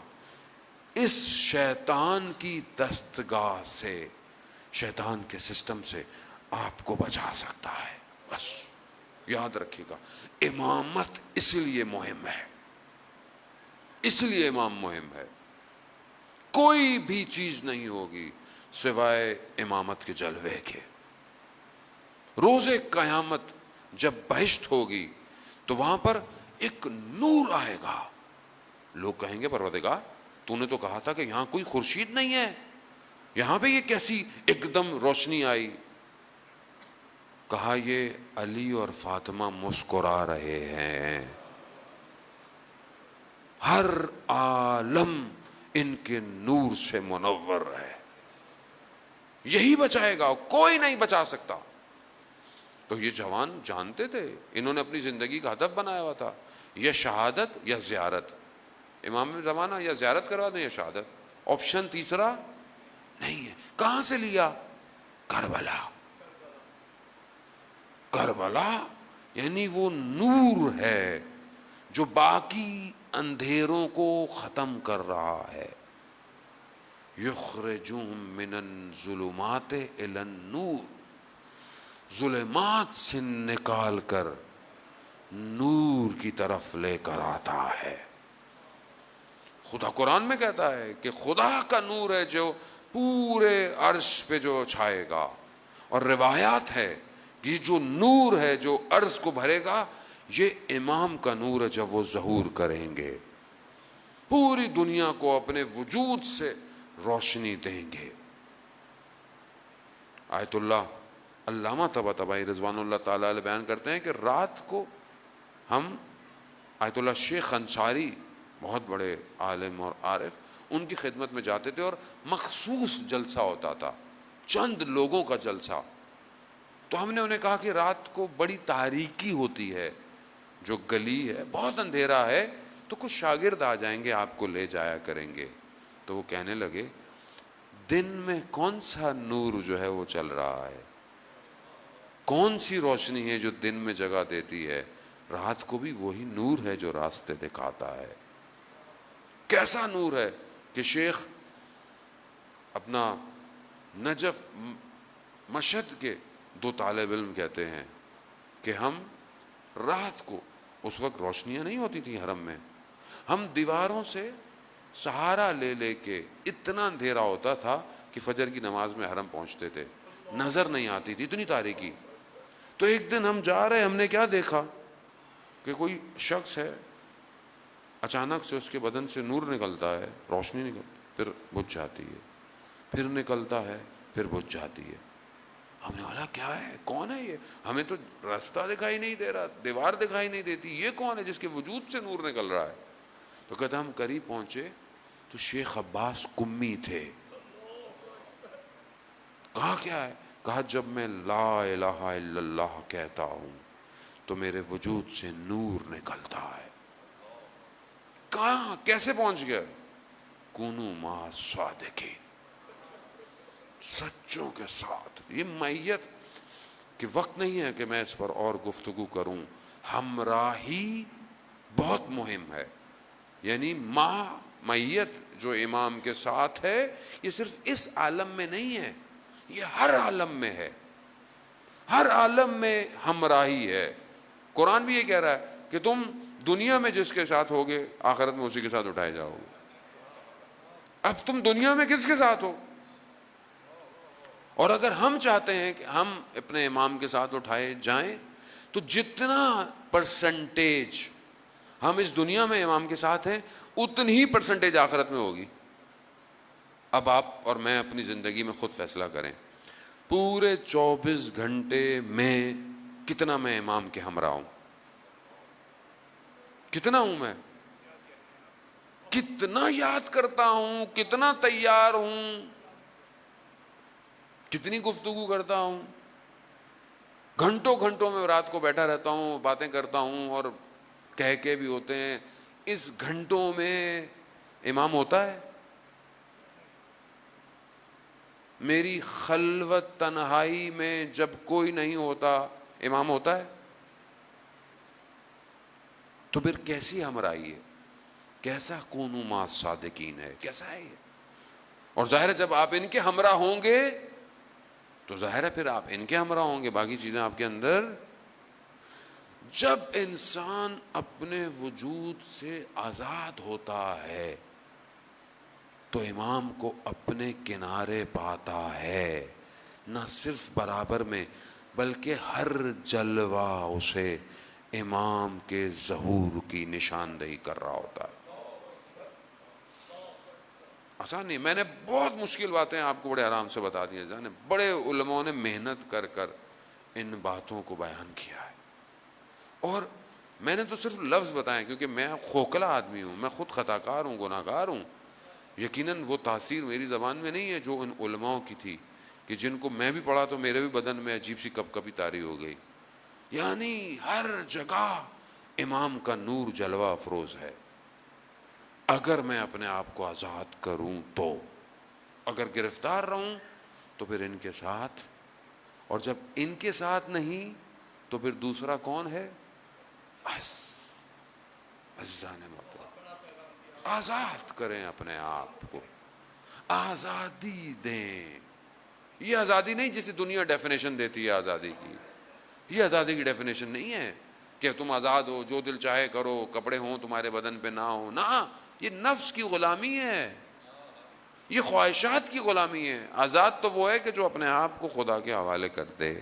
اس شیطان کی دستگاہ سے, شیطان کے سسٹم سے آپ کو بچا سکتا ہے. بس یاد رکھیے گا, امامت اس لیے مہم ہے, اس لیے امام مہم ہے. کوئی بھی چیز نہیں ہوگی سوائے امامت کے جلوے کے. روز قیامت جب بہشت ہوگی تو وہاں پر ایک نور آئے گا. لوگ کہیں گے پروردگار تو نے تو کہا تھا کہ یہاں کوئی خورشید نہیں ہے, یہاں پہ یہ کیسی ایک دم روشنی آئی؟ کہا یہ علی اور فاطمہ مسکرا رہے ہیں, ہر عالم ان کے نور سے منور ہے, یہی بچائے گا, کوئی نہیں بچا سکتا. تو یہ جوان جانتے تھے, انہوں نے اپنی زندگی کا ہدف بنایا ہوا تھا, یا شہادت یا زیارت. امام زمانہ یا زیارت کروا دیں یا شہادت, آپشن تیسرا نہیں ہے. کہاں سے لیا؟ کربلا. کربلا یعنی وہ نور ہے جو باقی اندھیروں کو ختم کر رہا ہے. یخرجون من الظلمات الی النور, ظلمات سے نکال کر نور کی طرف لے کر آتا ہے. خدا قرآن میں کہتا ہے کہ خدا کا نور ہے جو پورے عرش پہ جو چھائے گا، اور روایات ہے کہ جو نور ہے جو عرش کو بھرے گا یہ امام کا نور ہے جب وہ ظہور کریں گے، پوری دنیا کو اپنے وجود سے روشنی دیں گے۔ آیت اللہ علامہ طباطبائی رضوان اللہ تعالیٰ علیہ بیان کرتے ہیں کہ رات کو ہم آیت اللہ شیخ انصاری، بہت بڑے عالم اور عارف، ان کی خدمت میں جاتے تھے اور مخصوص جلسہ ہوتا تھا، چند لوگوں کا جلسہ۔ تو ہم نے انہیں کہا کہ رات کو بڑی تاریکی ہوتی ہے، جو گلی ہے بہت اندھیرا ہے، تو کچھ شاگرد آ جائیں گے آپ کو لے جایا کریں گے۔ تو وہ کہنے لگے دن میں کون سا نور جو ہے وہ چل رہا ہے، کون سی روشنی ہے جو دن میں جگہ دیتی ہے، رات کو بھی وہی نور ہے جو راستے دکھاتا ہے۔ کیسا نور ہے کہ شیخ اپنا نجف مشہد کے 2 طالب علم کہتے ہیں کہ ہم رات کو، اس وقت روشنیاں نہیں ہوتی تھیں حرم میں، ہم دیواروں سے سہارا لے لے کے، اتنا اندھیرا ہوتا تھا کہ فجر کی نماز میں حرم پہنچتے تھے، نظر نہیں آتی تھی، اتنی تاریکی۔ تو ایک دن ہم جا رہے، ہم نے کیا دیکھا کہ کوئی شخص ہے، اچانک سے اس کے بدن سے نور نکلتا ہے، روشنی نکلتی، پھر بجھ جاتی ہے، پھر نکلتا ہے، پھر بجھ جاتی ہے۔ ہم نے بولا کیا ہے، کون ہے یہ؟ ہمیں تو راستہ دکھائی نہیں دے رہا، دیوار دکھائی نہیں دیتی، یہ کون ہے جس کے وجود سے نور نکل رہا ہے؟ تو کہتا ہم قریب پہنچے تو شیخ عباس قمی تھے۔ کہا کیا ہے؟ کہا جب میں لا الہ الا اللہ کہتا ہوں تو میرے وجود سے نور نکلتا ہے۔ کہاں کیسے پہنچ گیا؟ کونو ما صادقین، سچوں کے ساتھ۔ یہ میت کہ وقت نہیں ہے کہ میں اس پر اور گفتگو کروں، ہمراہی بہت مہم ہے۔ یعنی میت جو امام کے ساتھ ہے، یہ صرف اس عالم میں نہیں ہے، یہ ہر عالم میں ہے، ہر عالم میں ہمراہی ہے۔ قرآن بھی یہ کہہ رہا ہے کہ تم دنیا میں جس کے ساتھ ہوگے آخرت میں اسی کے ساتھ اٹھائے جاؤ گے۔ اب تم دنیا میں کس کے ساتھ ہو؟ اور اگر ہم چاہتے ہیں کہ ہم اپنے امام کے ساتھ اٹھائے جائیں تو جتنا پرسنٹیج ہم اس دنیا میں امام کے ساتھ ہیں اتنی ہی پرسنٹیج آخرت میں ہوگی۔ اب آپ اور میں اپنی زندگی میں خود فیصلہ کریں، پورے 24 گھنٹے میں کتنا میں امام کے ہمراہ ہوں، کتنا ہوں میں، کتنا یاد کرتا ہوں، کتنا تیار ہوں، کتنی گفتگو کرتا ہوں۔ گھنٹوں گھنٹوں میں رات کو بیٹھا رہتا ہوں، باتیں کرتا ہوں اور کہہ کے بھی ہوتے ہیں۔ اس گھنٹوں میں امام ہوتا ہے؟ میری خلوت تنہائی میں جب کوئی نہیں ہوتا امام ہوتا ہے؟ تو پھر کیسی ہمراہی ہے، کیسا کونو ما صادقین ہے، کیسا ہے یہ؟ اور ظاہر ہے جب آپ ان کے ہمراہ ہوں گے تو ظاہر ہے پھر آپ ان کے ہمراہ ہوں گے، باقی چیزیں آپ کے اندر۔ جب انسان اپنے وجود سے آزاد ہوتا ہے تو امام کو اپنے کنارے پاتا ہے، نہ صرف برابر میں بلکہ ہر جلوہ اسے امام کے ظہور کی نشاندہی کر رہا ہوتا ہے۔ آسان نہیں، میں نے بہت مشکل باتیں آپ کو بڑے آرام سے بتا دی ہیں، جانے بڑے علماء نے محنت کر کر ان باتوں کو بیان کیا ہے، اور میں نے تو صرف لفظ بتائے کیونکہ میں کھوکھلا آدمی ہوں، میں خود خطا کار ہوں، گناہ گار ہوں۔ یقیناً وہ تاثیر میری زبان میں نہیں ہے جو ان علماء کی تھی کہ جن کو میں بھی پڑھا تو میرے بھی بدن میں عجیب سی کب کبھی طاری ہو گئی۔ یعنی ہر جگہ امام کا نور جلوہ افروز ہے۔ اگر میں اپنے آپ کو آزاد کروں تو، اگر گرفتار رہوں تو پھر ان کے ساتھ، اور جب ان کے ساتھ نہیں تو پھر دوسرا کون ہے؟ عزیزان محترم، آزاد کریں اپنے آپ کو، آزادی دیں۔ یہ آزادی نہیں جسے دنیا ڈیفینیشن دیتی ہے آزادی کی، یہ آزادی کی ڈیفینیشن نہیں ہے کہ تم آزاد ہو، جو دل چاہے کرو، کپڑے ہوں تمہارے بدن پہ نہ ہو، نہ، یہ نفس کی غلامی ہے، یہ خواہشات کی غلامی ہے۔ آزاد تو وہ ہے کہ جو اپنے آپ کو خدا کے حوالے کر دے،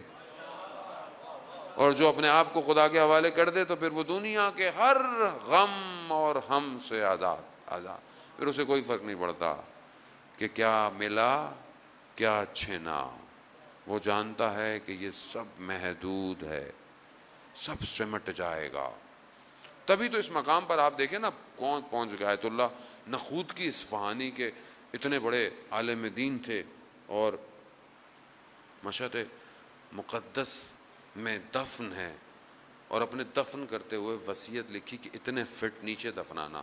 اور جو اپنے آپ کو خدا کے حوالے کر دے تو پھر وہ دنیا کے ہر غم اور ہم سے آزاد، پھر اسے کوئی فرق نہیں پڑتا کہ کیا ملا کیا چھنا، وہ جانتا ہے کہ یہ سب محدود ہے، سب سمٹ جائے گا۔ تبھی تو اس مقام پر آپ دیکھیں نا کون پہنچ گیا۔ آیت اللہ نخود کی اصفہانی کے اتنے بڑے عالم دین تھے، اور مشہد مقدس میں دفن ہے، اور اپنے دفن کرتے ہوئے وصیت لکھی کہ اتنے فٹ نیچے دفنانا۔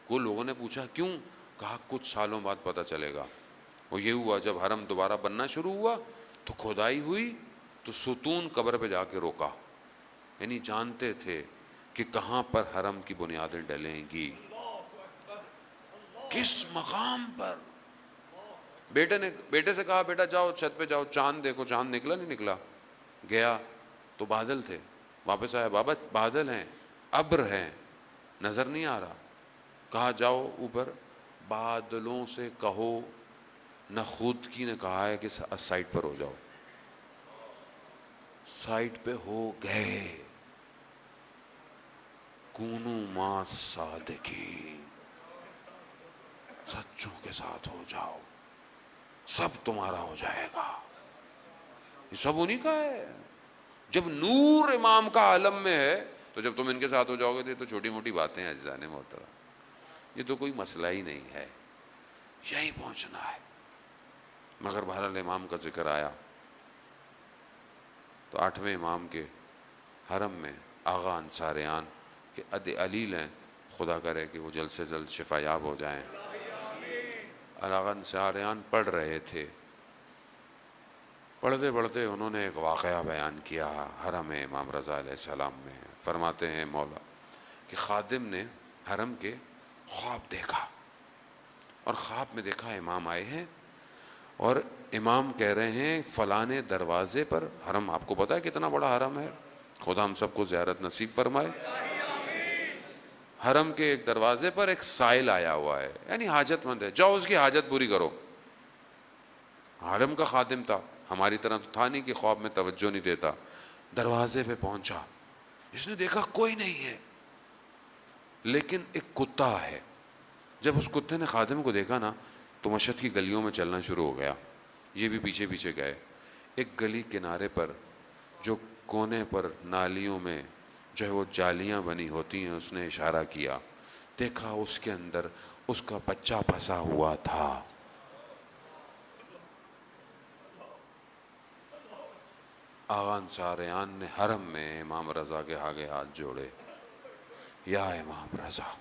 کو لوگوں نے پوچھا کیوں؟ کہا کچھ سالوں بعد پتہ چلے گا۔ وہ یہ ہوا جب حرم دوبارہ بننا شروع ہوا تو کھدائی ہوئی تو ستون قبر پہ جا کے روکا، یعنی جانتے تھے کہ کہاں پر حرم کی بنیادیں ڈلیں گی، کس مقام پر۔ بیٹے سے کہا بیٹا جاؤ چھت پہ جاؤ چاند دیکھو، چاند نکلا نہیں نکلا، گیا تو بادل تھے، واپس آیا بابا بادل ہیں، ابر ہیں، نظر نہیں آ رہا۔ کہا جاؤ اوپر، بادلوں سے کہو نخود کی نے کہا ہے کہ سائٹ پر ہو جاؤ، سائٹ پہ ہو گئے۔ کونو ما صادقین، سچوں کے ساتھ ہو جاؤ، سب تمہارا ہو جائے گا۔ یہ سب انہی کا ہے۔ جب نور امام کا عالم میں ہے تو جب تم ان کے ساتھ ہو جاؤ گے تو چھوٹی موٹی باتیں ہیں عزیزان محترم، یہ تو کوئی مسئلہ ہی نہیں ہے، یہی پہنچنا ہے۔ مگر بہرحال امام کا ذکر آیا تو 8ویں امام کے حرم میں آغا انصاریان کہ علیل ہیں، خدا کرے کہ وہ جلد سے جلد شفا یاب ہو جائیں۔ آغا انصاریان پڑھ رہے تھے، پڑھتے پڑھتے انہوں نے ایک واقعہ بیان کیا حرم امام رضا علیہ السلام میں۔ فرماتے ہیں مولا کہ خادم نے حرم کے خواب دیکھا، اور خواب میں دیکھا امام آئے ہیں اور امام کہہ رہے ہیں فلانے دروازے پر، حرم آپ کو پتا ہے کتنا بڑا حرم ہے، خدا ہم سب کو زیارت نصیب فرمائے۔ حرم کے ایک دروازے پر ایک سائل آیا ہوا ہے، یعنی حاجت مند ہے، جاؤ اس کی حاجت پوری کرو۔ حرم کا خادم تھا، ہماری طرح تو تھا نہیں کہ خواب میں توجہ نہیں دیتا۔ دروازے پہ پہنچا، اس نے دیکھا کوئی نہیں ہے لیکن ایک کتا ہے۔ جب اس کتے نے خادم کو دیکھا نا تو مشہد کی گلیوں میں چلنا شروع ہو گیا، یہ بھی پیچھے پیچھے گئے۔ ایک گلی کنارے پر جو کونے پر نالیوں میں جو ہے وہ جالیاں بنی ہوتی ہیں، اس نے اشارہ کیا، دیکھا اس کے اندر اس کا بچہ پھنسا ہوا تھا۔ آغا انصاریان نے حرم میں امام رضا کے آگے ہاتھ جوڑے، یا امام رضا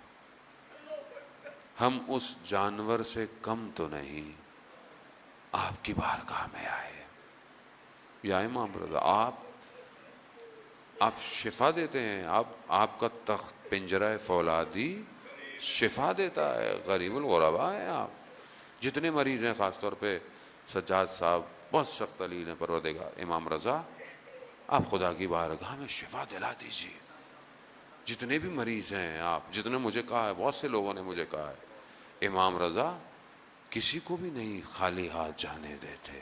ہم اس جانور سے کم تو نہیں، آپ کی بارگاہ میں آئے، یا امام رضا آپ شفا دیتے ہیں، آپ کا تخت پنجرہ فولادی شفا دیتا ہے، غریب الغربا ہیں آپ۔ جتنے مریض ہیں، خاص طور پہ سجاد صاحب بہت سخت علیل ہیں، پروردگار امام رضا آپ خدا کی بارگاہ میں شفا دلا دیجیے۔ جتنے بھی مریض ہیں آپ، جتنے مجھے کہا ہے، بہت سے لوگوں نے مجھے کہا ہے، امام رضا کسی کو بھی نہیں خالی ہاتھ جانے دیتے۔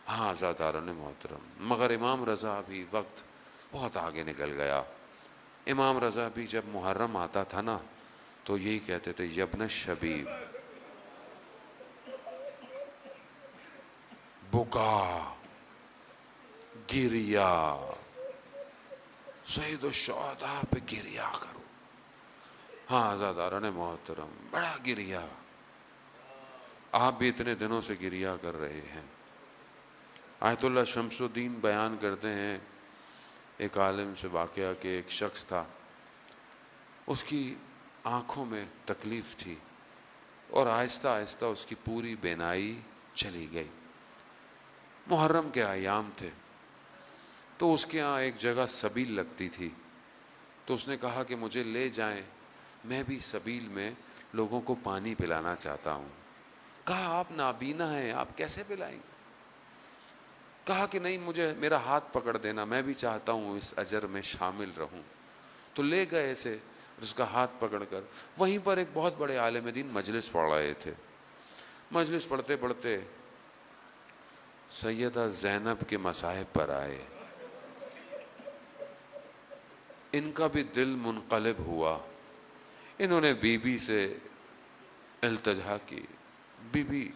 ہاں عزاداران محترم، مگر امام رضا بھی وقت بہت آگے نکل گیا۔ امام رضا بھی جب محرم آتا تھا نا تو یہی کہتے تھے، یبن شبیب بکا گریا، سید الشہداء پہ گریا کرو۔ ہاں عزاداران محترم، بڑا گریا، آپ بھی اتنے دنوں سے گریا کر رہے ہیں۔ آیت اللہ شمس الدین بیان کرتے ہیں ایک عالم سے واقعہ کہ ایک شخص تھا، اس کی آنکھوں میں تکلیف تھی اور آہستہ آہستہ اس کی پوری بینائی چلی گئی۔ محرم کے ایام تھے تو اس کے ہاں ایک جگہ سبیل لگتی تھی، تو اس نے کہا کہ مجھے لے جائیں، میں بھی سبیل میں لوگوں کو پانی پلانا چاہتا ہوں۔ کہا آپ نابینا ہیں، آپ کیسے پلائیں گے؟ کہا کہ نہیں، مجھے میرا ہاتھ پکڑ دینا، میں بھی چاہتا ہوں اس اجر میں شامل رہوں۔ تو لے گئے اسے، اس کا ہاتھ پکڑ کر وہیں پر ایک بہت بڑے عالم دین مجلس پڑھ رہے تھے. مجلس پڑھتے پڑھتے سیدہ زینب کے مصاحب پر آئے. ان کا بھی دل منقلب ہوا. انہوں نے بی بی سے التجا کی, بی بی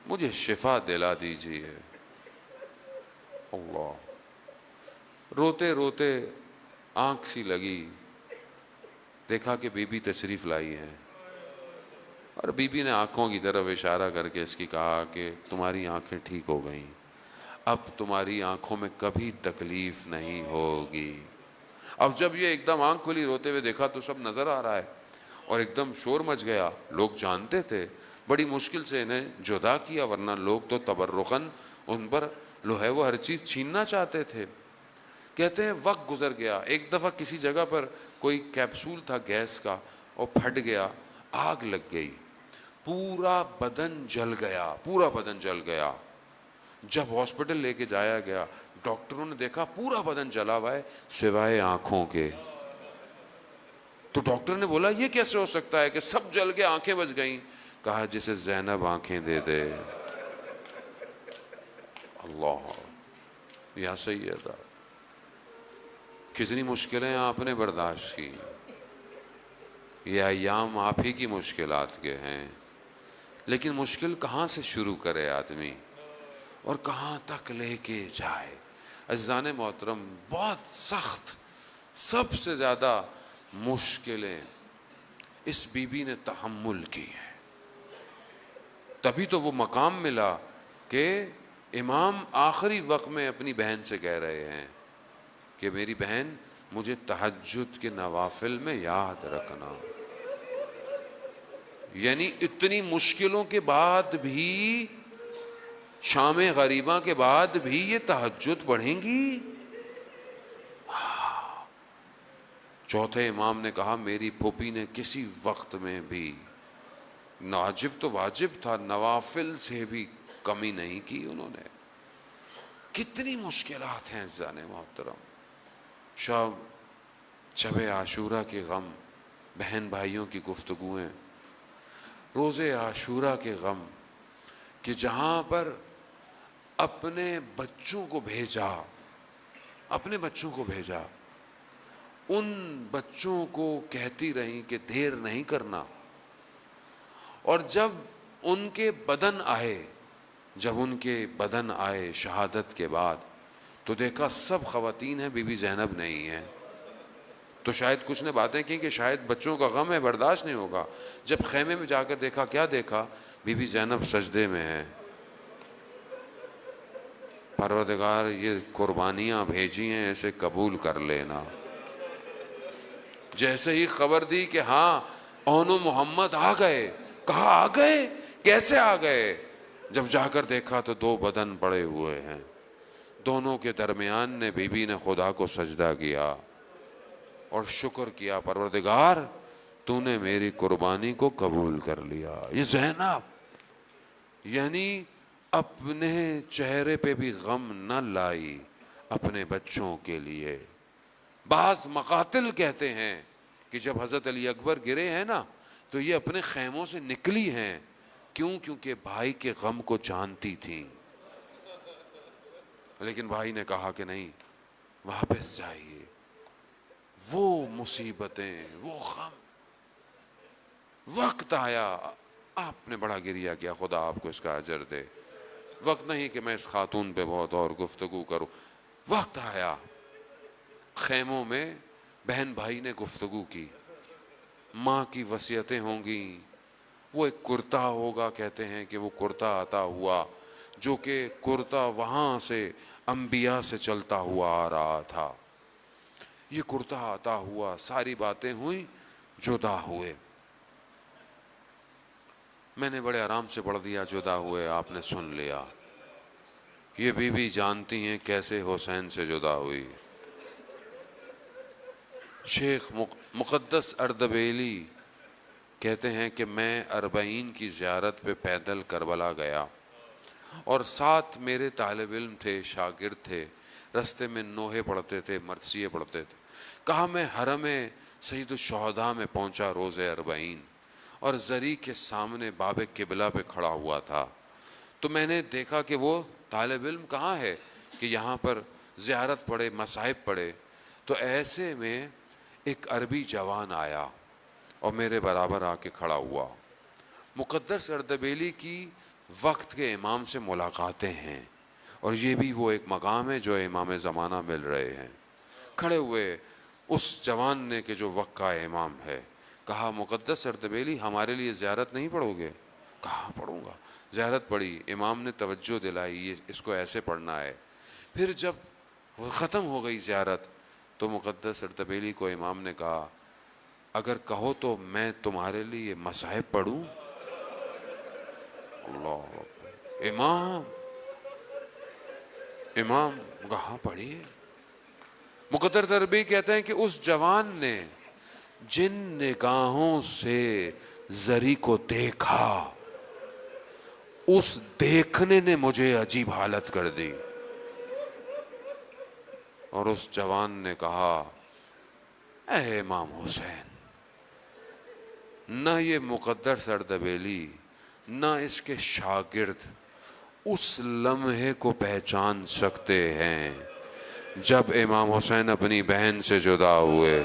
مجھے شفا دلا دیجیے. اللہ, روتے روتے آنکھ سی لگی, دیکھا کہ بی بی تشریف لائی ہے, اور بی بی نے آنکھوں کی طرف اشارہ کر کے اس کی کہا کہ تمہاری آنکھیں ٹھیک ہو گئیں, اب تمہاری آنکھوں میں کبھی تکلیف نہیں ہوگی. اب جب یہ ایک دم آنکھ کھلی روتے ہوئے دیکھا تو سب نظر آ رہا ہے, اور ایک دم شور مچ گیا. لوگ جانتے تھے, بڑی مشکل سے انہیں جدا کیا, ورنہ لوگ تو تبرکاً ان پر لو ہے وہ ہر چیز چھیننا چاہتے تھے. کہتے ہیں وقت گزر گیا. ایک دفعہ کسی جگہ پر کوئی کیپسول تھا گیس کا, اور پھٹ گیا, آگ لگ گئی, پورا بدن جل گیا, پورا بدن جل گیا. جب ہاسپٹل لے کے جایا گیا, ڈاکٹروں نے دیکھا پورا بدن جلا ہوا ہے سوائے آنکھوں کے. تو ڈاکٹر نے بولا یہ کیسے ہو سکتا ہے کہ سب جل کے آنکھیں بچ گئیں؟ کہا جسے زینب آنکھیں دے دے. اللہ, یا سیدہ, کتنی مشکلیں آپ نے برداشت کی. یہ ایام آپ ہی کی مشکلات کے ہیں, لیکن مشکل کہاں سے شروع کرے آدمی اور کہاں تک لے کے جائے. عزیزان محترم, بہت سخت, سب سے زیادہ مشکلیں اس بی بی نے تحمل کی ہیں. تبھی تو وہ مقام ملا کہ امام آخری وقت میں اپنی بہن سے کہہ رہے ہیں کہ میری بہن مجھے تہجد کے نوافل میں یاد رکھنا. یعنی اتنی مشکلوں کے بعد بھی, شام غریباں کے بعد بھی یہ تہجد پڑھیں گی. چوتھے امام نے کہا میری پھوپھی نے کسی وقت میں بھی, واجب تو واجب تھا, نوافل سے بھی کمی نہیں کی انہوں نے. کتنی مشکلات ہیں عزیزان محترم. شب عاشورہ کے غم, بہن بھائیوں کی گفتگویں, روز عاشورہ کے غم, کہ جہاں پر اپنے بچوں کو بھیجا, اپنے بچوں کو بھیجا, ان بچوں کو کہتی رہیں کہ دیر نہیں کرنا. اور جب ان کے بدن آئے, جب ان کے بدن آئے شہادت کے بعد, تو دیکھا سب خواتین ہیں, بی بی زینب نہیں ہے. تو شاید کچھ نے باتیں کی کہ شاید بچوں کا غم ہے, برداشت نہیں ہوگا. جب خیمے میں جا کر دیکھا, کیا دیکھا؟ بی بی زینب سجدے میں ہے. پروردگار یہ قربانیاں بھیجی ہیں, اسے قبول کر لینا. جیسے ہی خبر دی کہ ہاں اونو محمد آ گئے, کہا آ گئے, کیسے آ گئے؟ جب جا کر دیکھا تو دو بدن پڑے ہوئے ہیں, دونوں کے درمیان نے بی بی نے خدا کو سجدہ کیا اور شکر کیا, پروردگار تو نے میری قربانی کو قبول کر لیا. یہ زینب یعنی اپنے چہرے پہ بھی غم نہ لائی اپنے بچوں کے لیے. بعض مقاتل کہتے ہیں کہ جب حضرت علی اکبر گرے ہیں نا, تو یہ اپنے خیموں سے نکلی ہیں. کیوں؟ کیونکہ بھائی کے غم کو جانتی تھیں. لیکن بھائی نے کہا کہ نہیں, واپس جائیے. وہ مصیبتیں, وہ غم, وقت آیا, آپ نے بڑا گریہ کیا, خدا آپ کو اس کا اجر دے. وقت نہیں کہ میں اس خاتون پہ بہت اور گفتگو کروں. وقت آیا, خیموں میں بہن بھائی نے گفتگو کی, ماں کی وصیتیں ہوں گی. وہ ایک کرتا ہوگا, کہتے ہیں کہ وہ کرتا عطا ہوا, جو کہ کرتا وہاں سے انبیاء سے چلتا ہوا آ رہا تھا. یہ کرتا عطا ہوا, ساری باتیں ہوئیں, جدا ہوئے. میں نے بڑے آرام سے پڑھ دیا, جدا ہوئے, آپ نے سن لیا. یہ بی بی جانتی ہیں کیسے حسین سے جدا ہوئی. شیخ مقدس اردبیلی کہتے ہیں کہ میں 40 کی زیارت پہ پیدل کربلا گیا, اور ساتھ میرے طالب علم تھے, شاگرد تھے, رستے میں نوحے پڑھتے تھے, مرثیے پڑھتے تھے. کہا میں حرم سید الشہداء میں پہنچا روز اربعین اور زری کے سامنے باب قبلہ پہ کھڑا ہوا تھا، تو میں نے دیکھا کہ وہ طالب علم کہاں ہے کہ یہاں پر زیارت پڑھے، مصاحب پڑھے. تو ایسے میں ایک عربی جوان آیا اور میرے برابر آ کے کھڑا ہوا. مقدس اردبیلی کی وقت کے امام سے ملاقاتیں ہیں، اور یہ بھی وہ ایک مقام ہے جو امام زمانہ مل رہے ہیں. کھڑے ہوئے اس جوان نے کہ جو وقت کا امام ہے، کہا مقدس اردبیلی ہمارے لیے زیارت نہیں پڑھو گے؟ کہا پڑھوں گا. زیارت پڑھی، امام نے توجہ دلائی یہ اس کو ایسے پڑھنا ہے. پھر جب ختم ہو گئی زیارت تو مقدس اردبیلی کو امام نے کہا اگر کہو تو میں تمہارے لیے مصاحب پڑھوں. اللہ اکبر. امام کہاں پڑھیے. مقدس اردبیلی کہتے ہیں کہ اس جوان نے جن نگاہوں سے زری کو دیکھا، اس دیکھنے نے مجھے عجیب حالت کر دی. اور اس جوان نے کہا اے امام حسین، نہ یہ مقدس اردبیلی نہ اس کے شاگرد اس لمحے کو پہچان سکتے ہیں جب امام حسین اپنی بہن سے جدا ہوئے.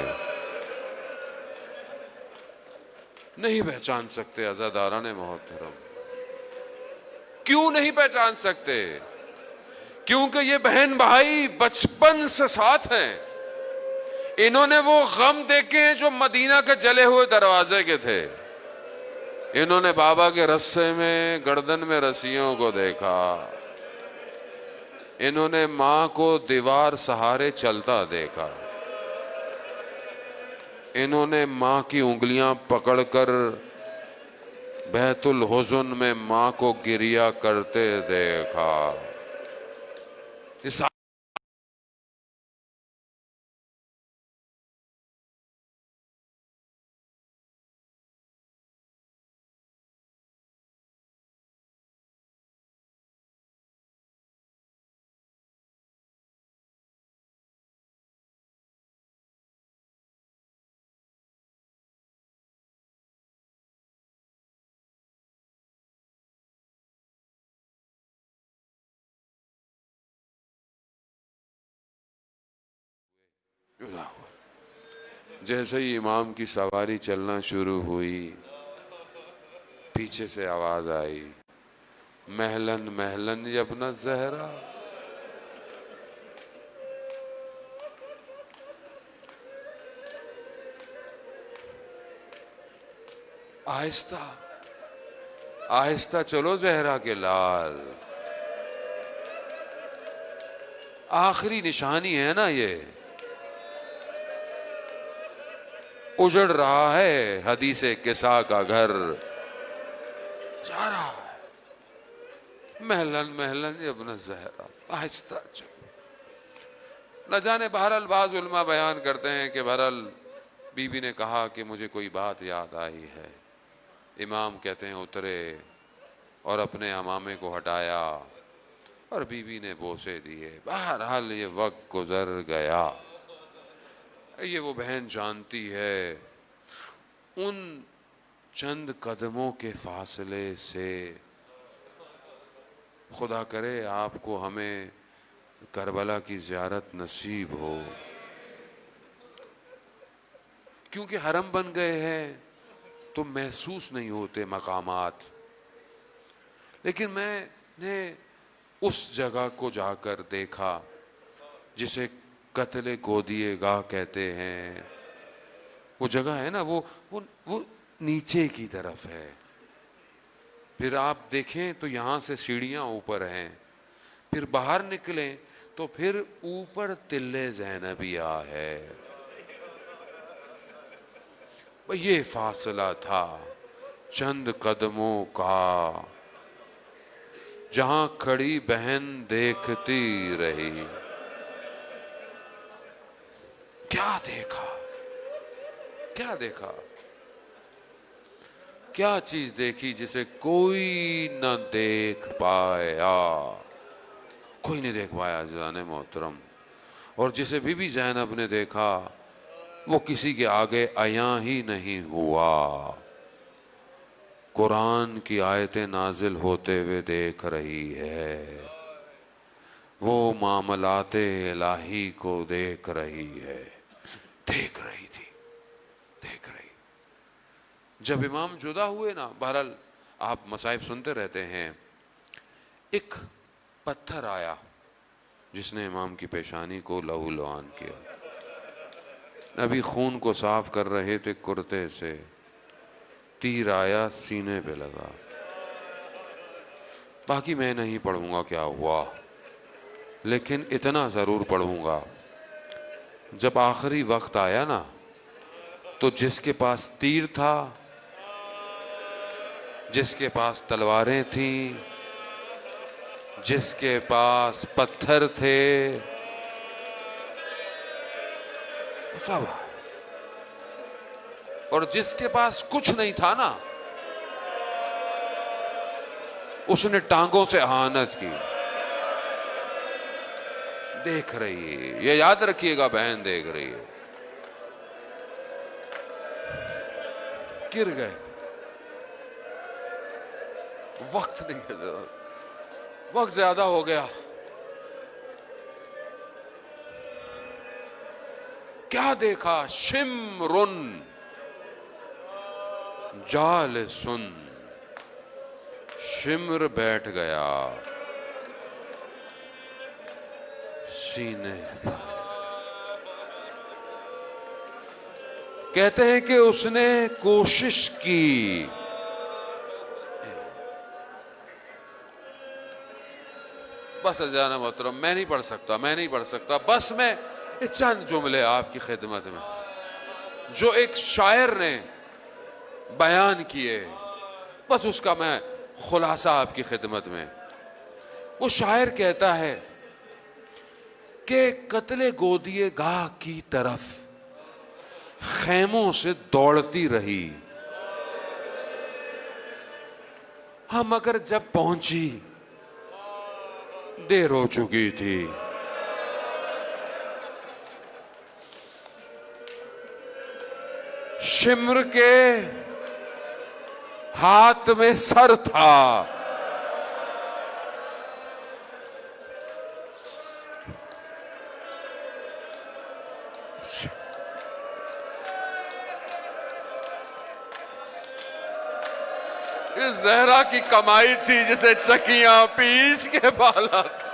نہیں پہچان سکتے عزاداران محترم. کیوں نہیں پہچان سکتے؟ کیونکہ یہ بہن بھائی بچپن سے ساتھ ہیں. انہوں نے وہ غم دیکھے ہیں جو مدینہ کے جلے ہوئے دروازے کے تھے. انہوں نے بابا کے رسے میں گردن میں رسیوں کو دیکھا. انہوں نے ماں کو دیوار سہارے چلتا دیکھا. انہوں نے ماں کی انگلیاں پکڑ کر بیت الحزن میں ماں کو گریا کرتے دیکھا. اس جیسے ہی امام کی سواری چلنا شروع ہوئی، پیچھے سے آواز آئی مہلن مہلن یبن زہرا. آہستہ آہستہ چلو زہرا کے لال. آخری نشانی ہے نا، یہ اجڑ رہا ہے حدیث کسا کا گھر، جا رہا ہے محلن محلن ابن زہرا. آہستہ چلو. نہ جانے بہرحال بعض علماء بیان کرتے ہیں کہ بہرحال بی بی نے کہا کہ مجھے کوئی بات یاد آئی ہے. امام کہتے ہیں اترے اور اپنے عمامے کو ہٹایا اور بی بی نے بوسے دیے. بہرحال یہ وقت گزر گیا. یہ وہ بہن جانتی ہے ان چند قدموں کے فاصلے سے، خدا کرے آپ کو ہمیں کربلا کی زیارت نصیب ہو. کیونکہ حرم بن گئے ہیں تو محسوس نہیں ہوتے مقامات، لیکن میں نے اس جگہ کو جا کر دیکھا جسے قتل گودیے گاہ کہتے ہیں. وہ جگہ ہے نا، وہ نیچے کی طرف ہے. پھر آپ دیکھیں تو یہاں سے سیڑھیاں اوپر ہیں، پھر باہر نکلیں تو پھر اوپر تلے زینبیہ ہے. یہ فاصلہ تھا چند قدموں کا، جہاں کھڑی بہن دیکھتی رہی. کیا دیکھا، کیا دیکھا، کیا چیز دیکھی جسے کوئی نہ دیکھ پایا. کوئی نہیں دیکھ پایا عزیزان محترم. اور جسے بی بی زینب نے دیکھا وہ کسی کے آگے عیاں ہی نہیں ہوا، قرآن کی آیتیں نازل ہوتے ہوئے دیکھ رہی ہے، وہ معاملات الہی کو دیکھ رہی ہے، دیکھ رہی تھی، دیکھ رہی۔ جب امام جدا ہوئے نا، بہرحال آپ مصائب سنتے رہتے ہیں، ایک پتھر آیا جس نے امام کی پیشانی کو لہو لعان کیا، ابھی خون کو صاف کر رہے تھے کرتے سے، تیر آیا سینے پہ لگا۔ باقی میں نہیں پڑھوں گا کیا ہوا، لیکن اتنا ضرور پڑھوں گا، جب آخری وقت آیا نا تو جس کے پاس تیر تھا، جس کے پاس تلواریں تھیں، جس کے پاس پتھر تھے، سب، اور جس کے پاس کچھ نہیں تھا نا، اس نے ٹانگوں سے اہانت کی۔ دیکھ رہی ہے، یہ یاد رکھیے گا بہن، دیکھ رہی ہے۔ گر گئے، وقت نہیں ہے، وقت زیادہ ہو گیا۔ کیا دیکھا؟ شمرن جالسن، شمر بیٹھ گیا سینے۔ کہتے ہیں کہ اس نے کوشش کی، بس جانا محترم، میں نہیں پڑھ سکتا، بس میں چند جملے آپ کی خدمت میں جو ایک شاعر نے بیان کیے، بس اس کا میں خلاصہ آپ کی خدمت میں۔ وہ شاعر کہتا ہے کہ قتل گودیے گاہ کی طرف خیموں سے دوڑتی رہی، ہم مگر جب پہنچی دیر ہو چکی تھی۔ شمر کے ہاتھ میں سر تھا، اس زہرا کی کمائی تھی جسے چکیاں پیس کے بالا تھا،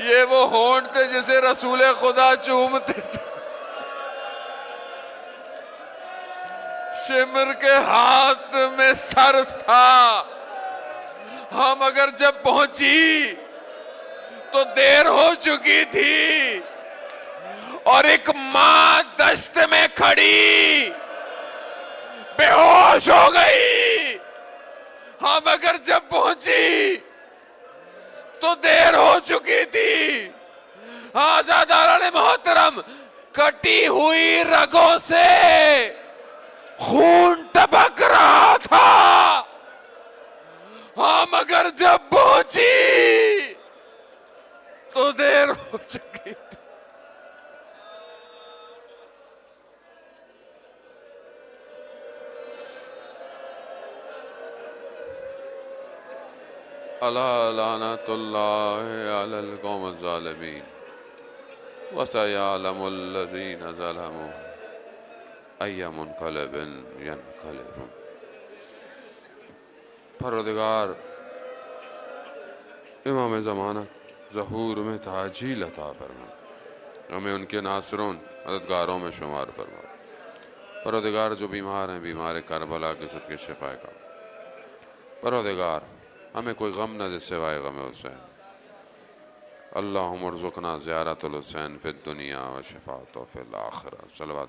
یہ وہ ہونٹ تھے جسے رسول خدا چومتے تھے۔ شمر کے ہاتھ میں سر تھا، ہم اگر جب پہنچی تو دیر ہو چکی تھی، اور ایک ماں دشت میں کھڑی بے ہوش ہو گئی، ہم اگر جب پہنچی تو دیر ہو چکی تھی۔ آزاداران محترم، کٹی ہوئی رگوں سے خون ٹپک رہا تھا، ہم اگر جب پہنچی تو دیر ہو چکی تھی۔ الا لعنت اللہ علی القوم الظالمین وسیعلم الذین ظلموا ای منقلب ینقلبون۔ پروردگار امام زمانہ ظہور میں تعجیل عطا فرما، ہمیں ان کے ناصروں مددگاروں میں شمار فرما۔ پروردگار جو بیمار ہیں، بیمار کربلا کے صدقے شفا کا۔ پروردگار ہمیں کوئی غم نہ دے سوائے غم حسین۔ اللہم ارزقنا زیارت الحسین فی الدنیا و شفاعتہ فی الآخرہ۔ صلوات